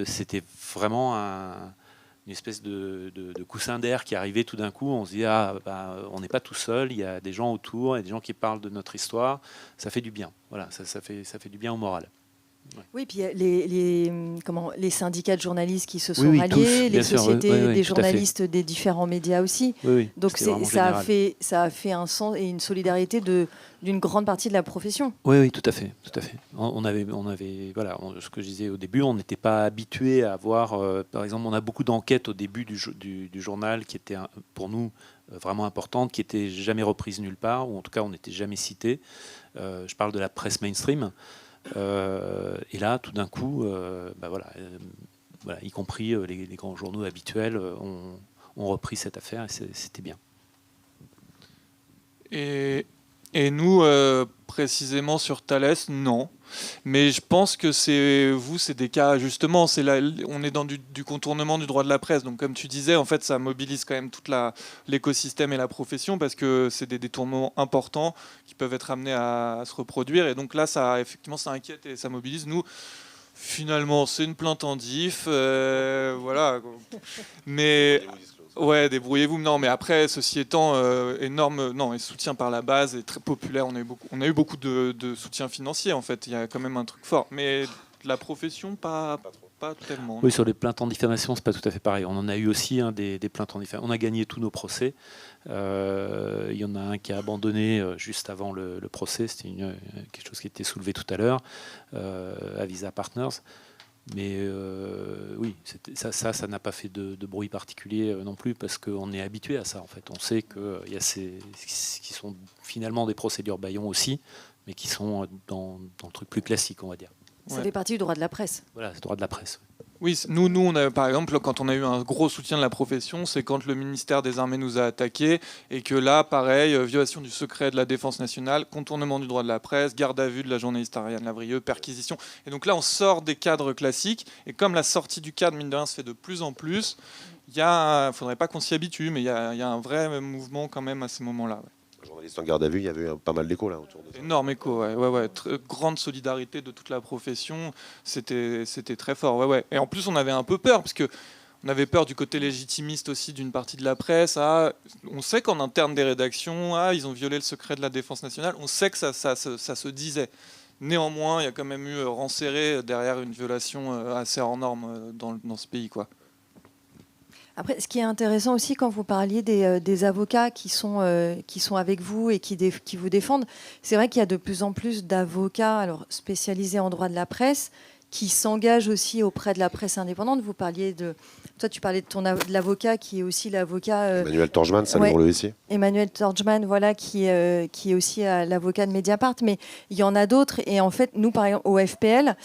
C'était vraiment une espèce de coussin d'air qui arrivait tout d'un coup. On se dit on n'est pas tout seul, il y a des gens autour, il y a des gens qui parlent de notre histoire. Ça fait du bien. Voilà, ça fait du bien au moral. Ouais. Oui, puis les syndicats de journalistes qui se sont Oui, ralliés, tous, les sûr, sociétés oui, des journalistes des différents médias aussi. Oui, donc ça a fait un sens et une solidarité d'une grande partie de la profession. Oui, tout à fait, tout à fait. On avait voilà, ce que je disais au début, on n'était pas habitué à voir. Par exemple, on a beaucoup d'enquêtes au début du journal qui étaient pour nous vraiment importantes, qui n'étaient jamais reprises nulle part, ou en tout cas on n'était jamais cités. Je parle de la presse mainstream. Et là, tout d'un coup, voilà, y compris les grands journaux habituels ont repris cette affaire et c'était bien. Et nous, précisément sur Thales, non. Mais je pense que c'est des cas, justement, on est dans du contournement du droit de la presse. Donc comme tu disais, en fait, ça mobilise quand même tout l'écosystème et la profession parce que c'est des détournements importants qui peuvent être amenés à se reproduire. Et donc là, effectivement, ça inquiète et ça mobilise. Nous, finalement, c'est une plainte en diff. Voilà. Mais... Ouais, débrouillez-vous. Non, mais après, ceci étant, énorme, non, et soutien par la base est très populaire. On a eu beaucoup de soutien financier, en fait. Il y a quand même un truc fort. Mais la profession, pas tellement. Oui, sur les plaintes en diffamation, c'est pas tout à fait pareil. On en a eu aussi des plaintes en diffamation. On a gagné tous nos procès. Il y en a un qui a abandonné juste avant le procès. C'était quelque chose qui était soulevé tout à l'heure, Avisa Partners. Mais oui, ça n'a pas fait de bruit particulier non plus parce qu'on est habitué à ça en fait. On sait qu'il y a qui sont finalement des procédures bâillons aussi, mais qui sont dans le truc plus classique, on va dire. Ça fait partie du droit de la presse. Voilà, c'est le droit de la presse. Oui, nous on a, par exemple, quand on a eu un gros soutien de la profession, c'est quand le ministère des Armées nous a attaqués et que là, pareil, violation du secret de la défense nationale, contournement du droit de la presse, garde à vue de la journaliste Ariane Lavrieux, perquisition. Et donc là, on sort des cadres classiques et comme la sortie du cadre, mine de rien, se fait de plus en plus, il faudrait pas qu'on s'y habitue, mais il y a un vrai mouvement quand même à ces moments-là. Ouais. Journaliste en garde à vue, il y avait eu pas mal d'écho là autour de ça. Énorme écho, ouais. Grande solidarité de toute la profession, c'était très fort, ouais. Et en plus, on avait un peu peur, parce que on avait peur du côté légitimiste aussi d'une partie de la presse. On sait qu'en interne des rédactions, ils ont violé le secret de la défense nationale. On sait que ça se disait. Néanmoins, il y a quand même eu rang serré derrière une violation assez hors norme dans ce pays, quoi. Après, ce qui est intéressant aussi quand vous parliez des avocats qui sont avec vous et qui vous défendent, c'est vrai qu'il y a de plus en plus d'avocats spécialisés en droit de la presse qui s'engagent aussi auprès de la presse indépendante. Toi, tu parlais de l'avocat qui est aussi l'avocat... Emmanuel Torgman, saluons-le ici. Emmanuel Torgman, voilà, qui est aussi l'avocat de Mediapart, mais il y en a d'autres. Et en fait, nous, par exemple, au FPL,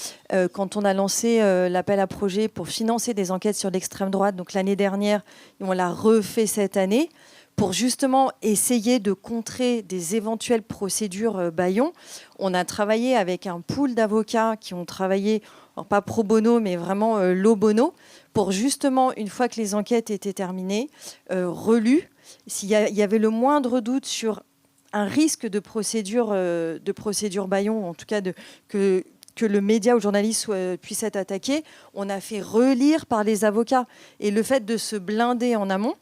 quand on a lancé l'appel à projet pour financer des enquêtes sur l'extrême droite, donc l'année dernière, on l'a refait cette année, pour justement essayer de contrer des éventuelles procédures bâillons, on a travaillé avec un pool d'avocats qui ont travaillé, alors pas pro bono, mais vraiment low bono, pour justement, une fois que les enquêtes étaient terminées, relues, s'il y avait le moindre doute sur un risque de procédure bâillon, en tout cas que le média ou le journaliste puisse être attaqué, on a fait relire par les avocats. Et le fait de se blinder en amont,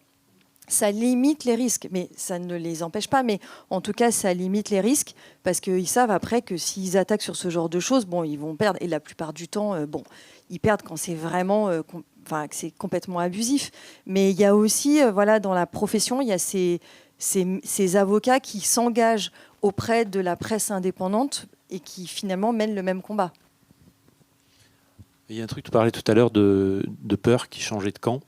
ça limite les risques, mais ça ne les empêche pas. Mais en tout cas, ça limite les risques parce qu'ils savent après que s'ils attaquent sur ce genre de choses, ils vont perdre. Et la plupart du temps, ils perdent quand c'est vraiment, que c'est complètement abusif. Mais il y a aussi, dans la profession, il y a ces avocats qui s'engagent auprès de la presse indépendante et qui finalement mènent le même combat. Il y a un truc, tu parlais tout à l'heure de peur qui changeait de camp.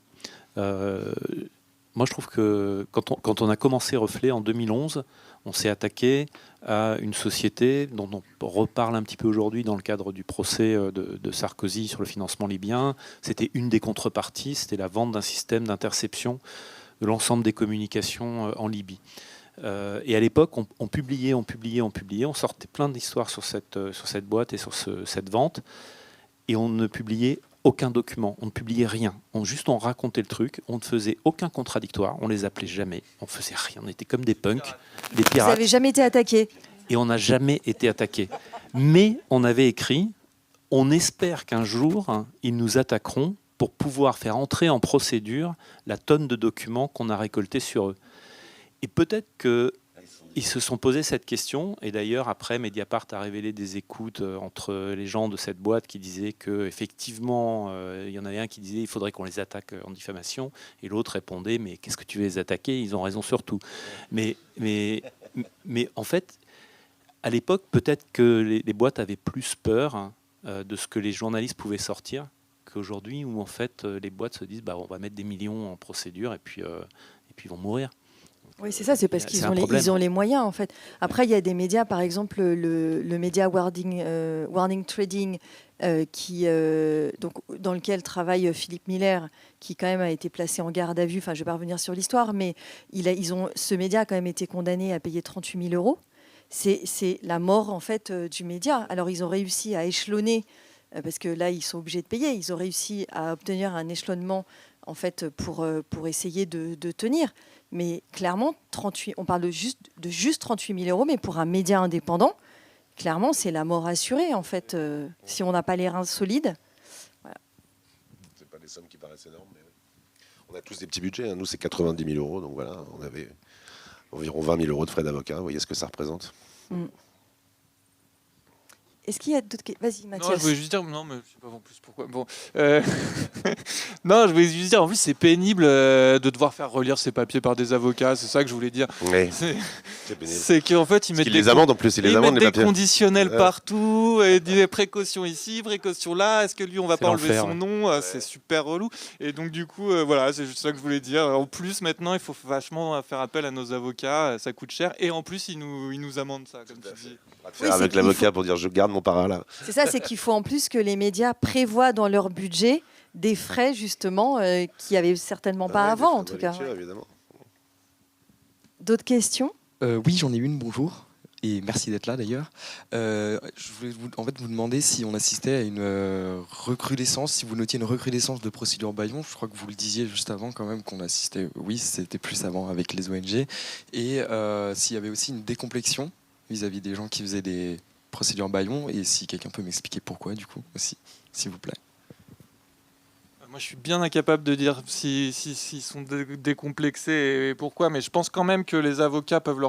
Moi, je trouve que quand on a commencé Reflet en 2011, on s'est attaqué à une société dont on reparle un petit peu aujourd'hui dans le cadre du procès de Sarkozy sur le financement libyen. C'était une des contreparties, c'était la vente d'un système d'interception de l'ensemble des communications en Libye. Et à l'époque, on publiait, on sortait plein d'histoires sur cette boîte et sur cette vente, et on ne publiait aucun document, on ne publiait rien. On racontait le truc, on ne faisait aucun contradictoire, on les appelait jamais, on faisait rien, on était comme des punks, des pirates. Vous n'avez jamais été attaqué? Et on n'a jamais été attaqué. Mais on avait écrit, on espère qu'un jour, ils nous attaqueront pour pouvoir faire entrer en procédure la tonne de documents qu'on a récoltés sur eux. Et peut-être qu'ils se sont posé cette question, et d'ailleurs après Mediapart a révélé des écoutes entre les gens de cette boîte qui disaient qu'effectivement, il y en avait un qui disait il faudrait qu'on les attaque en diffamation, et l'autre répondait mais qu'est-ce que tu veux les attaquer, ils ont raison sur tout. Mais en fait, à l'époque, peut-être que les boîtes avaient plus peur de ce que les journalistes pouvaient sortir qu'aujourd'hui, où en fait les boîtes se disent on va mettre des millions en procédure et puis ils vont mourir. Oui, c'est ça, c'est parce qu'ils ont les moyens, en fait. Après, il y a des médias, par exemple, le média Warning Trading, dans lequel travaille Philippe Miller, qui quand même a été placé en garde à vue. Enfin, je ne vais pas revenir sur l'histoire, mais ce média a quand même été condamné à payer 38 000 euros. C'est la mort, en fait, du média. Alors, ils ont réussi à échelonner, parce que là, ils sont obligés de payer. Ils ont réussi à obtenir un échelonnement, en fait, pour essayer de tenir. Mais clairement, on parle de juste 38 000 euros, mais pour un média indépendant, clairement, c'est la mort assurée, en fait, si on n'a pas les reins solides. Voilà. Ce pas des sommes qui paraissent énormes, mais on a tous des petits budgets. Hein. Nous, c'est 90 000 euros, donc voilà, on avait environ 20 000 euros de frais d'avocat. Vous voyez ce que ça représente. Est-ce qu'il y a d'autres questions? Vas-y, Mathias. Non, je voulais juste dire, non, mais je sais pas en plus pourquoi. Bon, non, je voulais juste dire, en plus, c'est pénible de devoir faire relire ces papiers par des avocats. C'est ça que je voulais dire. Oui. C'est qu'en fait, ils mettent les amendes en plus, ils amendent les papiers. Des conditionnels partout, et des précautions ici, précautions là. Est-ce que lui, on va pas enlever son nom? C'est super relou. Et donc, du coup, voilà, c'est juste ça que je voulais dire. En plus, maintenant, il faut vachement faire appel à nos avocats. Ça coûte cher. Et en plus, ils nous amendent ça, comme tu dis. Oui, avec l'avocat pour dire je garde mon para là. C'est ça, c'est qu'il faut en plus que les médias prévoient dans leur budget des frais justement qui n'avaient certainement pas avant en tout cas. Évidemment. D'autres questions? Oui, j'en ai une, bonjour. Et merci d'être là d'ailleurs. Je voulais vous demander si on assistait à une recrudescence, si vous notiez une recrudescence de procédures Bayon. Je crois que vous le disiez juste avant quand même qu'on assistait, oui, c'était plus avant avec les ONG. Et s'il y avait aussi une décomplexion vis-à-vis des gens qui faisaient des procédures Bayon, et si quelqu'un peut m'expliquer pourquoi du coup aussi, s'il vous plaît. Moi, je suis bien incapable de dire s'ils sont décomplexés et pourquoi, mais je pense quand même que les avocats peuvent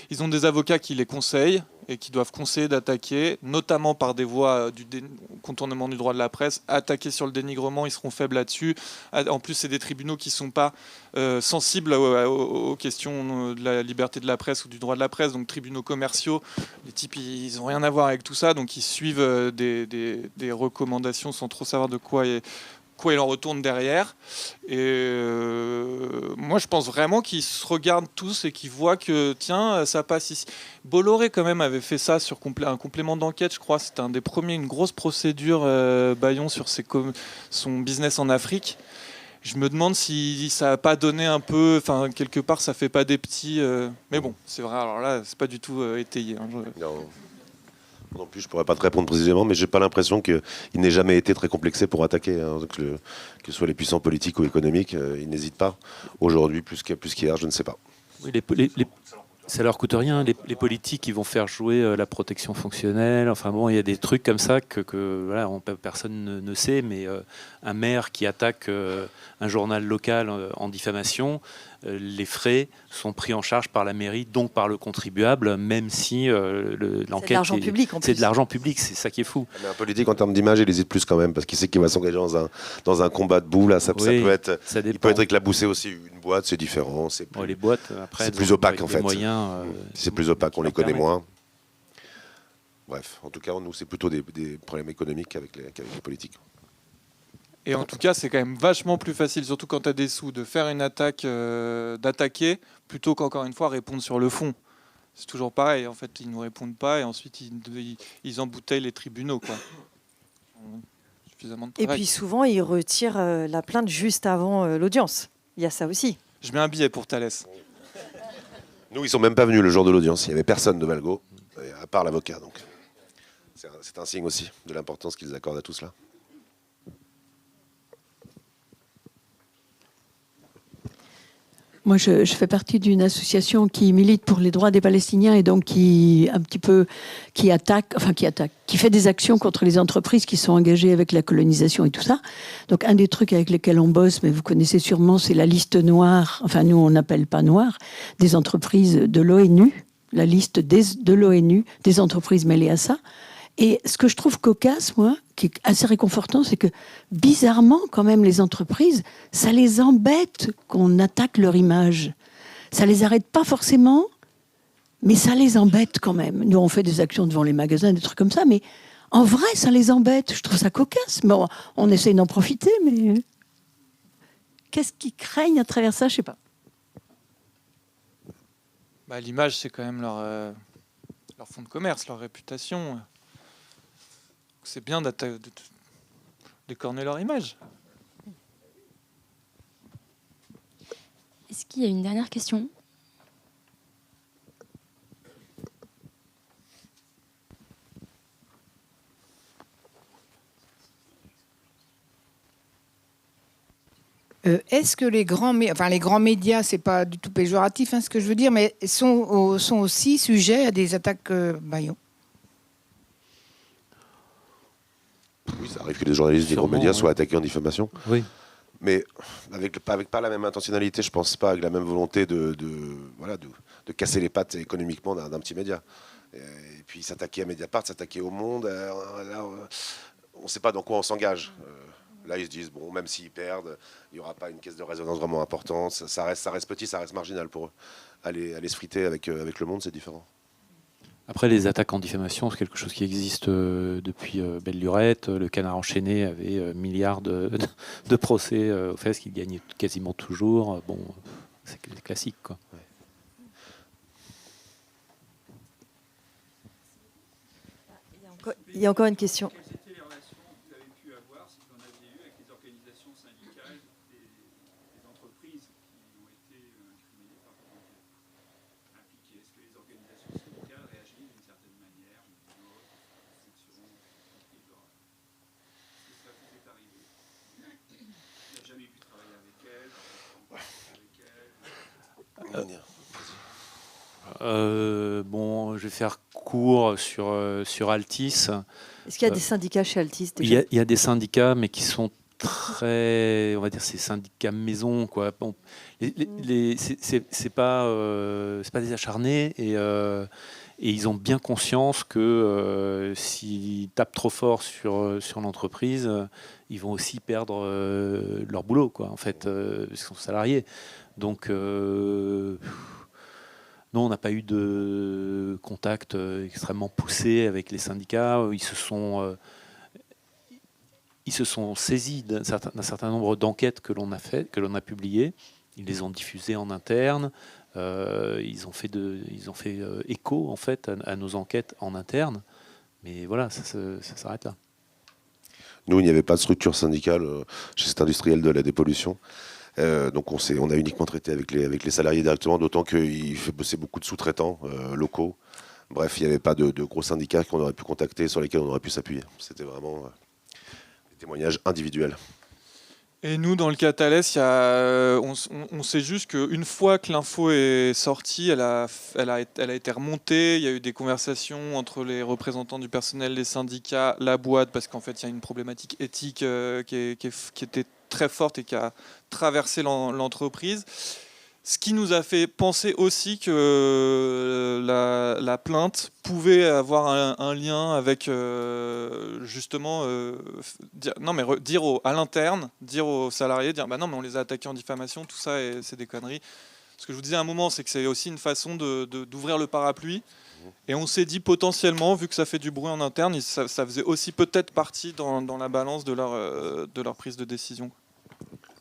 ils ont des avocats qui les conseillent et qui doivent conseiller d'attaquer, notamment par des voies du contournement du droit de la presse. Attaquer sur le dénigrement, ils seront faibles là-dessus. En plus, c'est des tribunaux qui ne sont pas sensibles aux questions de la liberté de la presse ou du droit de la presse, donc tribunaux commerciaux. Les types, ils n'ont rien à voir avec tout ça, donc ils suivent des recommandations sans trop savoir de quoi il en retourne derrière. Et moi, je pense vraiment qu'ils se regardent tous et qu'ils voient que, tiens, ça passe ici. Bolloré, quand même, avait fait ça sur un complément d'enquête, je crois. C'était un des premiers, une grosse procédure Bayon sur son business en Afrique. Je me demande si ça n'a pas donné un peu... Enfin, quelque part, ça fait pas des petits... Mais bon, c'est vrai, alors là, c'est pas du tout étayé. Hein, Non plus, je pourrais pas te répondre précisément, mais j'ai pas l'impression qu'il n'ait jamais été très complexé pour attaquer. Hein. Que ce soit les puissants politiques ou économiques, ils n'hésitent pas. Aujourd'hui, plus qu'hier, je ne sais pas. Oui, ça leur coûte rien. Les politiques, ils vont faire jouer la protection fonctionnelle. Enfin bon, il y a des trucs comme ça que voilà, personne ne sait. Mais un maire qui attaque un journal local en diffamation, les frais sont pris en charge par la mairie, donc par le contribuable, même si l'enquête... C'est de l'argent public en plus. C'est de l'argent public, c'est ça qui est fou. Mais un politique, en termes d'image, il hésite plus quand même, parce qu'il sait qu'il va s'engager dans un combat de boue. Là, il peut être éclaboussé aussi. Une boîte, c'est différent. Les boîtes, après, c'est plus opaque en fait. C'est plus opaque, on les connaît moins. Bref, en tout cas, nous, c'est plutôt des problèmes économiques qu'avec les politiques. Et en tout cas, c'est quand même vachement plus facile, surtout quand tu as des sous, de faire une attaque, d'attaquer, plutôt qu'encore une fois répondre sur le fond. C'est toujours pareil, en fait, ils ne nous répondent pas et ensuite ils embouteillent les tribunaux, quoi. Suffisamment de Et travail. puis souvent, ils retirent la plainte juste avant l'audience. Il y a ça aussi. Je mets un billet pour Thalès. Nous, ils sont même pas venus le jour de l'audience. Il n'y avait personne de Valgo, à part l'avocat. Donc, c'est un signe aussi de l'importance qu'ils accordent à tout cela. Moi, je fais partie d'une association qui milite pour les droits des Palestiniens et donc qui fait des actions contre les entreprises qui sont engagées avec la colonisation et tout ça. Donc, un des trucs avec lesquels on bosse, mais vous connaissez sûrement, c'est la liste noire. Enfin, nous, on n'appelle pas noire, des entreprises de l'ONU, la liste de l'ONU des entreprises mêlées à ça. Et ce que je trouve cocasse, moi, qui est assez réconfortant, c'est que bizarrement, quand même, les entreprises, ça les embête qu'on attaque leur image. Ça les arrête pas forcément, mais ça les embête quand même. Nous, on fait des actions devant les magasins, des trucs comme ça, mais en vrai, ça les embête. Je trouve ça cocasse. Bon, on essaye d'en profiter, mais qu'est-ce qu'ils craignent à travers ça, je sais pas. Bah, l'image, c'est quand même leur fonds de commerce, leur réputation. C'est bien d'écorner leur image. Est-ce qu'il y a une dernière question ? Est-ce que les grands médias, c'est pas du tout péjoratif, ce que je veux dire, mais sont aussi sujets à des attaques Bayon ? Oui, ça arrive que les journalistes des gros médias soient attaqués en diffamation. Oui. Mais avec pas la même intentionnalité, je pense pas, avec la même volonté de casser les pattes économiquement d'un petit média. Et puis s'attaquer à Mediapart, s'attaquer au Monde, là, on ne sait pas dans quoi on s'engage. Là, ils se disent, bon, même s'ils perdent, il n'y aura pas une caisse de résonance vraiment importante. Ça reste petit, ça reste marginal pour eux. Aller se friter avec Le Monde, c'est différent. Après, les attaques en diffamation, c'est quelque chose qui existe depuis belle lurette. Le Canard enchaîné avait milliards de procès aux fesses qu'il gagnait quasiment toujours. Bon, c'est classique, quoi. Ouais. Il y a encore une question. Quelles étaient les relations que vous avez pu avoir, si vous en aviez eu, avec les organisations syndicales des entreprises qui ont été incriminées par impliquées? Est-ce que les organisations syndicales réagissent d'une certaine manière, d'une autre, section, est-ce que ça vous est arrivé? Vous n'avez jamais pu travailler avec elles, Bon, je vais faire court sur Altis. Est-ce qu'il y a des syndicats chez Altis Il déjà ? y a des syndicats, mais qui sont très, on va dire, ces syndicats maison, quoi. Bon, c'est pas des acharnés et ils ont bien conscience que s'ils tapent trop fort sur l'entreprise, ils vont aussi perdre leur boulot, quoi. En fait, parce qu'ils sont salariés. Donc non, on n'a pas eu de contact extrêmement poussé avec les syndicats. Ils se sont saisis d'un certain nombre d'enquêtes que l'on a publiées. Ils les ont diffusées en interne. Ils ont fait écho en fait à nos enquêtes en interne. Mais voilà, ça s'arrête là. Nous, il n'y avait pas de structure syndicale chez cet industriel de la dépollution. Donc on a uniquement traité avec les salariés directement, d'autant qu'il fait bosser beaucoup de sous-traitants locaux. Bref, il n'y avait pas de gros syndicats qu'on aurait pu contacter, sur lesquels on aurait pu s'appuyer. C'était vraiment des témoignages individuels. Et nous, dans le cas Thalès, on sait juste qu'une fois que l'info est sortie, elle a été remontée. Il y a eu des conversations entre les représentants du personnel, les syndicats, la boîte, parce qu'en fait, il y a une problématique éthique qui était très forte et qui a traversé l'entreprise. Ce qui nous a fait penser aussi que la plainte pouvait avoir un lien avec justement dire à l'interne, dire aux salariés, dire bah non mais on les a attaqués en diffamation, tout ça c'est des conneries. Ce que je vous disais à un moment, c'est que c'est aussi une façon d'ouvrir le parapluie. Et on s'est dit potentiellement, vu que ça fait du bruit en interne, ça faisait aussi peut-être partie dans la balance de leur prise de décision.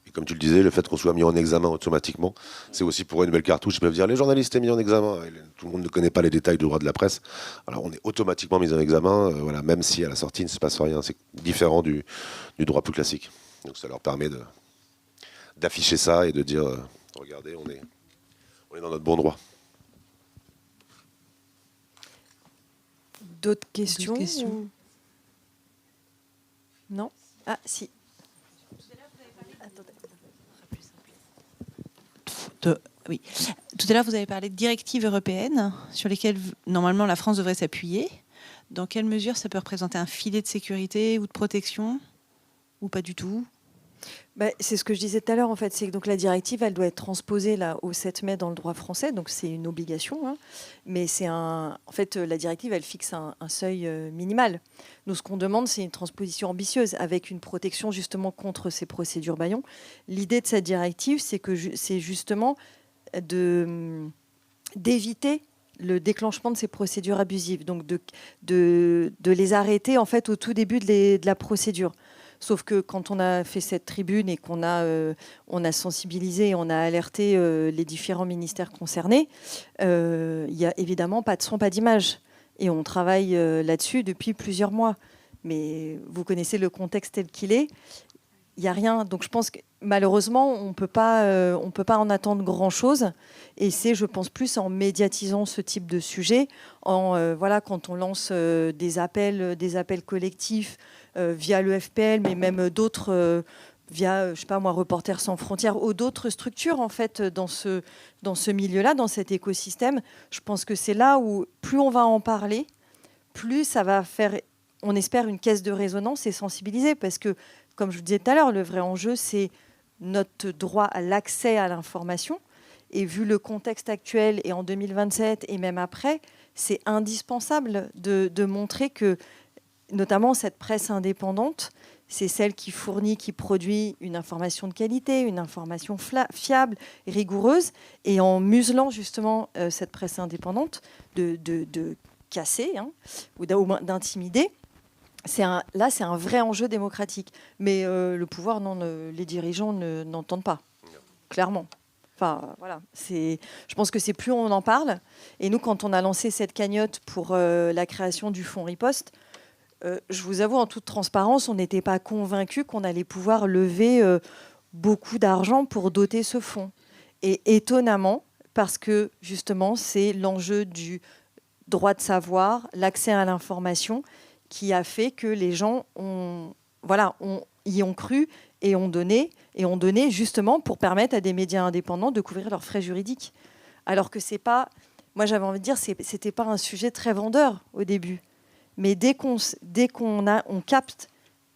Et comme tu le disais, le fait qu'on soit mis en examen automatiquement, c'est aussi pour une belle cartouche. Ils peuvent dire les journalistes sont mis en examen. Et tout le monde ne connaît pas les détails du droit de la presse. Alors on est automatiquement mis en examen, voilà, même si à la sortie il ne se passe rien. C'est différent du droit plus classique. Donc ça leur permet d'afficher ça et de dire regardez, on est dans notre bon droit. D'autres questions, ou... Non. Ah, si. Oui. Tout à l'heure, vous avez parlé de directives européennes sur lesquelles, normalement, la France devrait s'appuyer. Dans quelle mesure ça peut représenter un filet de sécurité ou de protection, ou pas du tout? C'est ce que je disais tout à l'heure, en fait. C'est que donc, la directive, elle doit être transposée là, au 7 mai dans le droit français. Donc, c'est une obligation. Hein. Mais en fait, la directive, elle fixe un seuil minimal. Nous, ce qu'on demande, c'est une transposition ambitieuse avec une protection justement contre ces procédures bâillons. L'idée de cette directive, c'est justement d'éviter le déclenchement de ces procédures abusives. Donc, de les arrêter, en fait, au tout début de la procédure. Sauf que quand on a fait cette tribune et qu'on a sensibilisé, on a alerté les différents ministères concernés, il n'y a évidemment pas de son, pas d'image. Et on travaille là-dessus depuis plusieurs mois. Mais vous connaissez le contexte tel qu'il est. Il n'y a rien. Donc je pense que malheureusement, on ne peut pas en attendre grand-chose. Et c'est, je pense, plus en médiatisant ce type de sujet, quand on lance des appels collectifs, via le FPL, mais même d'autres, via, je sais pas moi, Reporters sans frontières ou d'autres structures, en fait, dans ce milieu-là, dans cet écosystème. Je pense que c'est là où, plus on va en parler, plus ça va faire, on espère, une caisse de résonance et sensibiliser. Parce que, comme je vous disais tout à l'heure, le vrai enjeu, c'est notre droit à l'accès à l'information. Et vu le contexte actuel, et en 2027, et même après, c'est indispensable de montrer que notamment cette presse indépendante, c'est celle qui fournit, qui produit une information de qualité, une information fiable, rigoureuse, et en muselant justement cette presse indépendante, de casser, hein, ou d'intimider. Là, c'est un vrai enjeu démocratique. Mais le pouvoir, non, les dirigeants n'entendent pas, clairement. Enfin, voilà. Je pense que c'est plus on en parle. Et nous, quand on a lancé cette cagnotte pour la création du fonds Riposte, je vous avoue, en toute transparence, on n'était pas convaincus qu'on allait pouvoir lever beaucoup d'argent pour doter ce fonds. Et étonnamment, parce que justement, c'est l'enjeu du droit de savoir, l'accès à l'information, qui a fait que les gens y ont cru et ont donné justement pour permettre à des médias indépendants de couvrir leurs frais juridiques. Alors que c'est pas, moi j'avais envie de dire, c'était pas un sujet très vendeur au début. Mais dès qu'on capte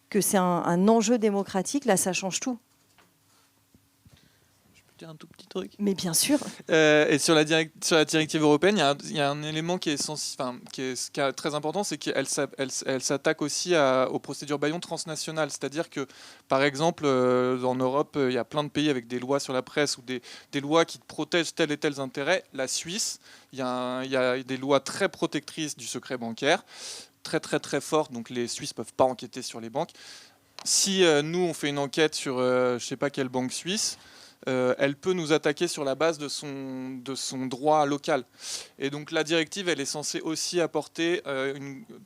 que c'est un enjeu démocratique, là, ça change tout. Je peux dire un tout petit truc? Mais bien sûr. Et sur la directive européenne, il y a un élément qui est très important, c'est qu'elle s'attaque aussi aux procédures bâillons transnationales. C'est-à-dire que, par exemple, en Europe, il y a plein de pays avec des lois sur la presse ou des lois qui protègent tels et tels intérêts. La Suisse, il y a des lois très protectrices du secret bancaire, très très très fortes, donc les Suisses ne peuvent pas enquêter sur les banques. Si nous, on fait une enquête sur je ne sais pas quelle banque suisse, elle peut nous attaquer sur la base de son droit local. Et donc la directive, elle est censée aussi apporter,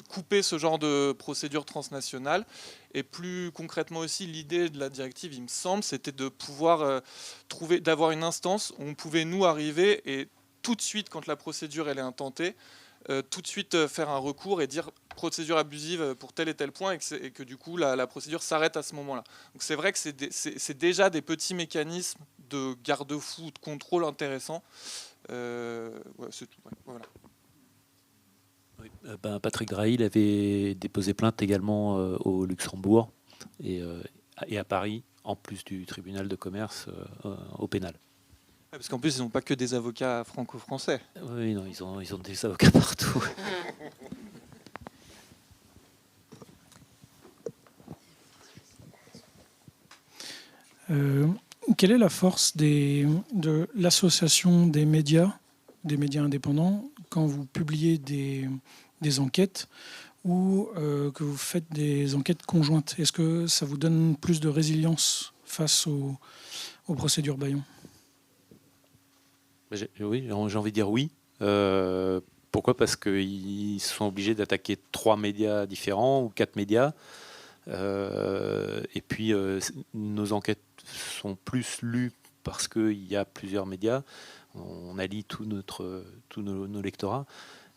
couper ce genre de procédures transnationales. Et plus concrètement aussi, l'idée de la directive, il me semble, c'était de pouvoir d'avoir une instance où on pouvait nous arriver et tout de suite, quand la procédure elle est intentée, tout de suite faire un recours et dire procédure abusive pour tel et tel point et que du coup la procédure s'arrête à ce moment-là. Donc c'est vrai que c'est déjà des petits mécanismes de garde-fou, de contrôle intéressants. C'est tout. Ouais, voilà. Oui, Patrick Drahi avait déposé plainte également au Luxembourg et à Paris, en plus du tribunal de commerce au pénal. Parce qu'en plus, ils n'ont pas que des avocats franco-français. Oui, non, ils ont des avocats partout. quelle est la force de l'association des médias indépendants, quand vous publiez des enquêtes ou que vous faites des enquêtes conjointes? Est-ce que ça vous donne plus de résilience face aux procédures Bayon? Oui, j'ai envie de dire oui. Pourquoi? Parce qu'ils sont obligés d'attaquer 3 médias différents ou 4 médias. Et puis, nos enquêtes sont plus lues parce qu'il y a plusieurs médias. On allie tous nos lectorats.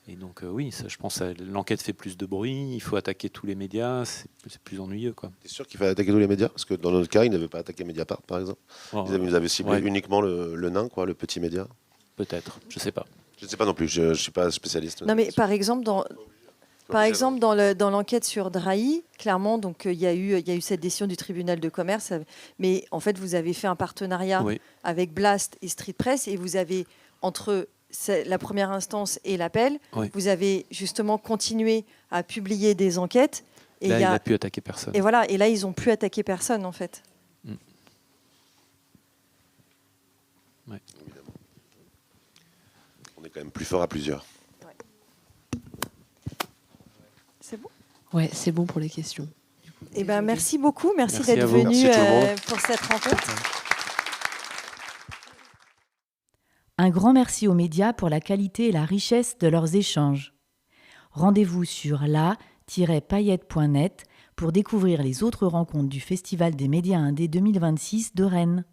Et donc, oui, ça, je pense que l'enquête fait plus de bruit. Il faut attaquer tous les médias. C'est plus ennuyeux, quoi. T'es sûr qu'il fallait attaquer tous les médias? Parce que dans notre cas, ils n'avaient pas attaqué Mediapart, par exemple. Ils avaient ciblé uniquement le nain, quoi, le petit média. Peut-être, je ne sais pas. Je ne sais pas non plus, je ne suis pas spécialiste. Non, mais par exemple, dans l'enquête sur Drahi, clairement, donc il y a eu cette décision du tribunal de commerce, mais en fait, vous avez fait un partenariat avec Blast et Street Press, et vous avez, entre la première instance et l'appel, vous avez justement continué à publier des enquêtes. Et là, il n'a pu attaquer personne. Et voilà, et là, ils n'ont pu attaquer personne, en fait. Ouais. On est quand même plus fort à plusieurs. C'est bon? Ouais, c'est bon pour les questions. Eh ben, merci beaucoup, merci d'être venu pour cette rencontre. Un grand merci aux médias pour la qualité et la richesse de leurs échanges. Rendez-vous sur la-paillette.net pour découvrir les autres rencontres du Festival des médias indés 2026 de Rennes.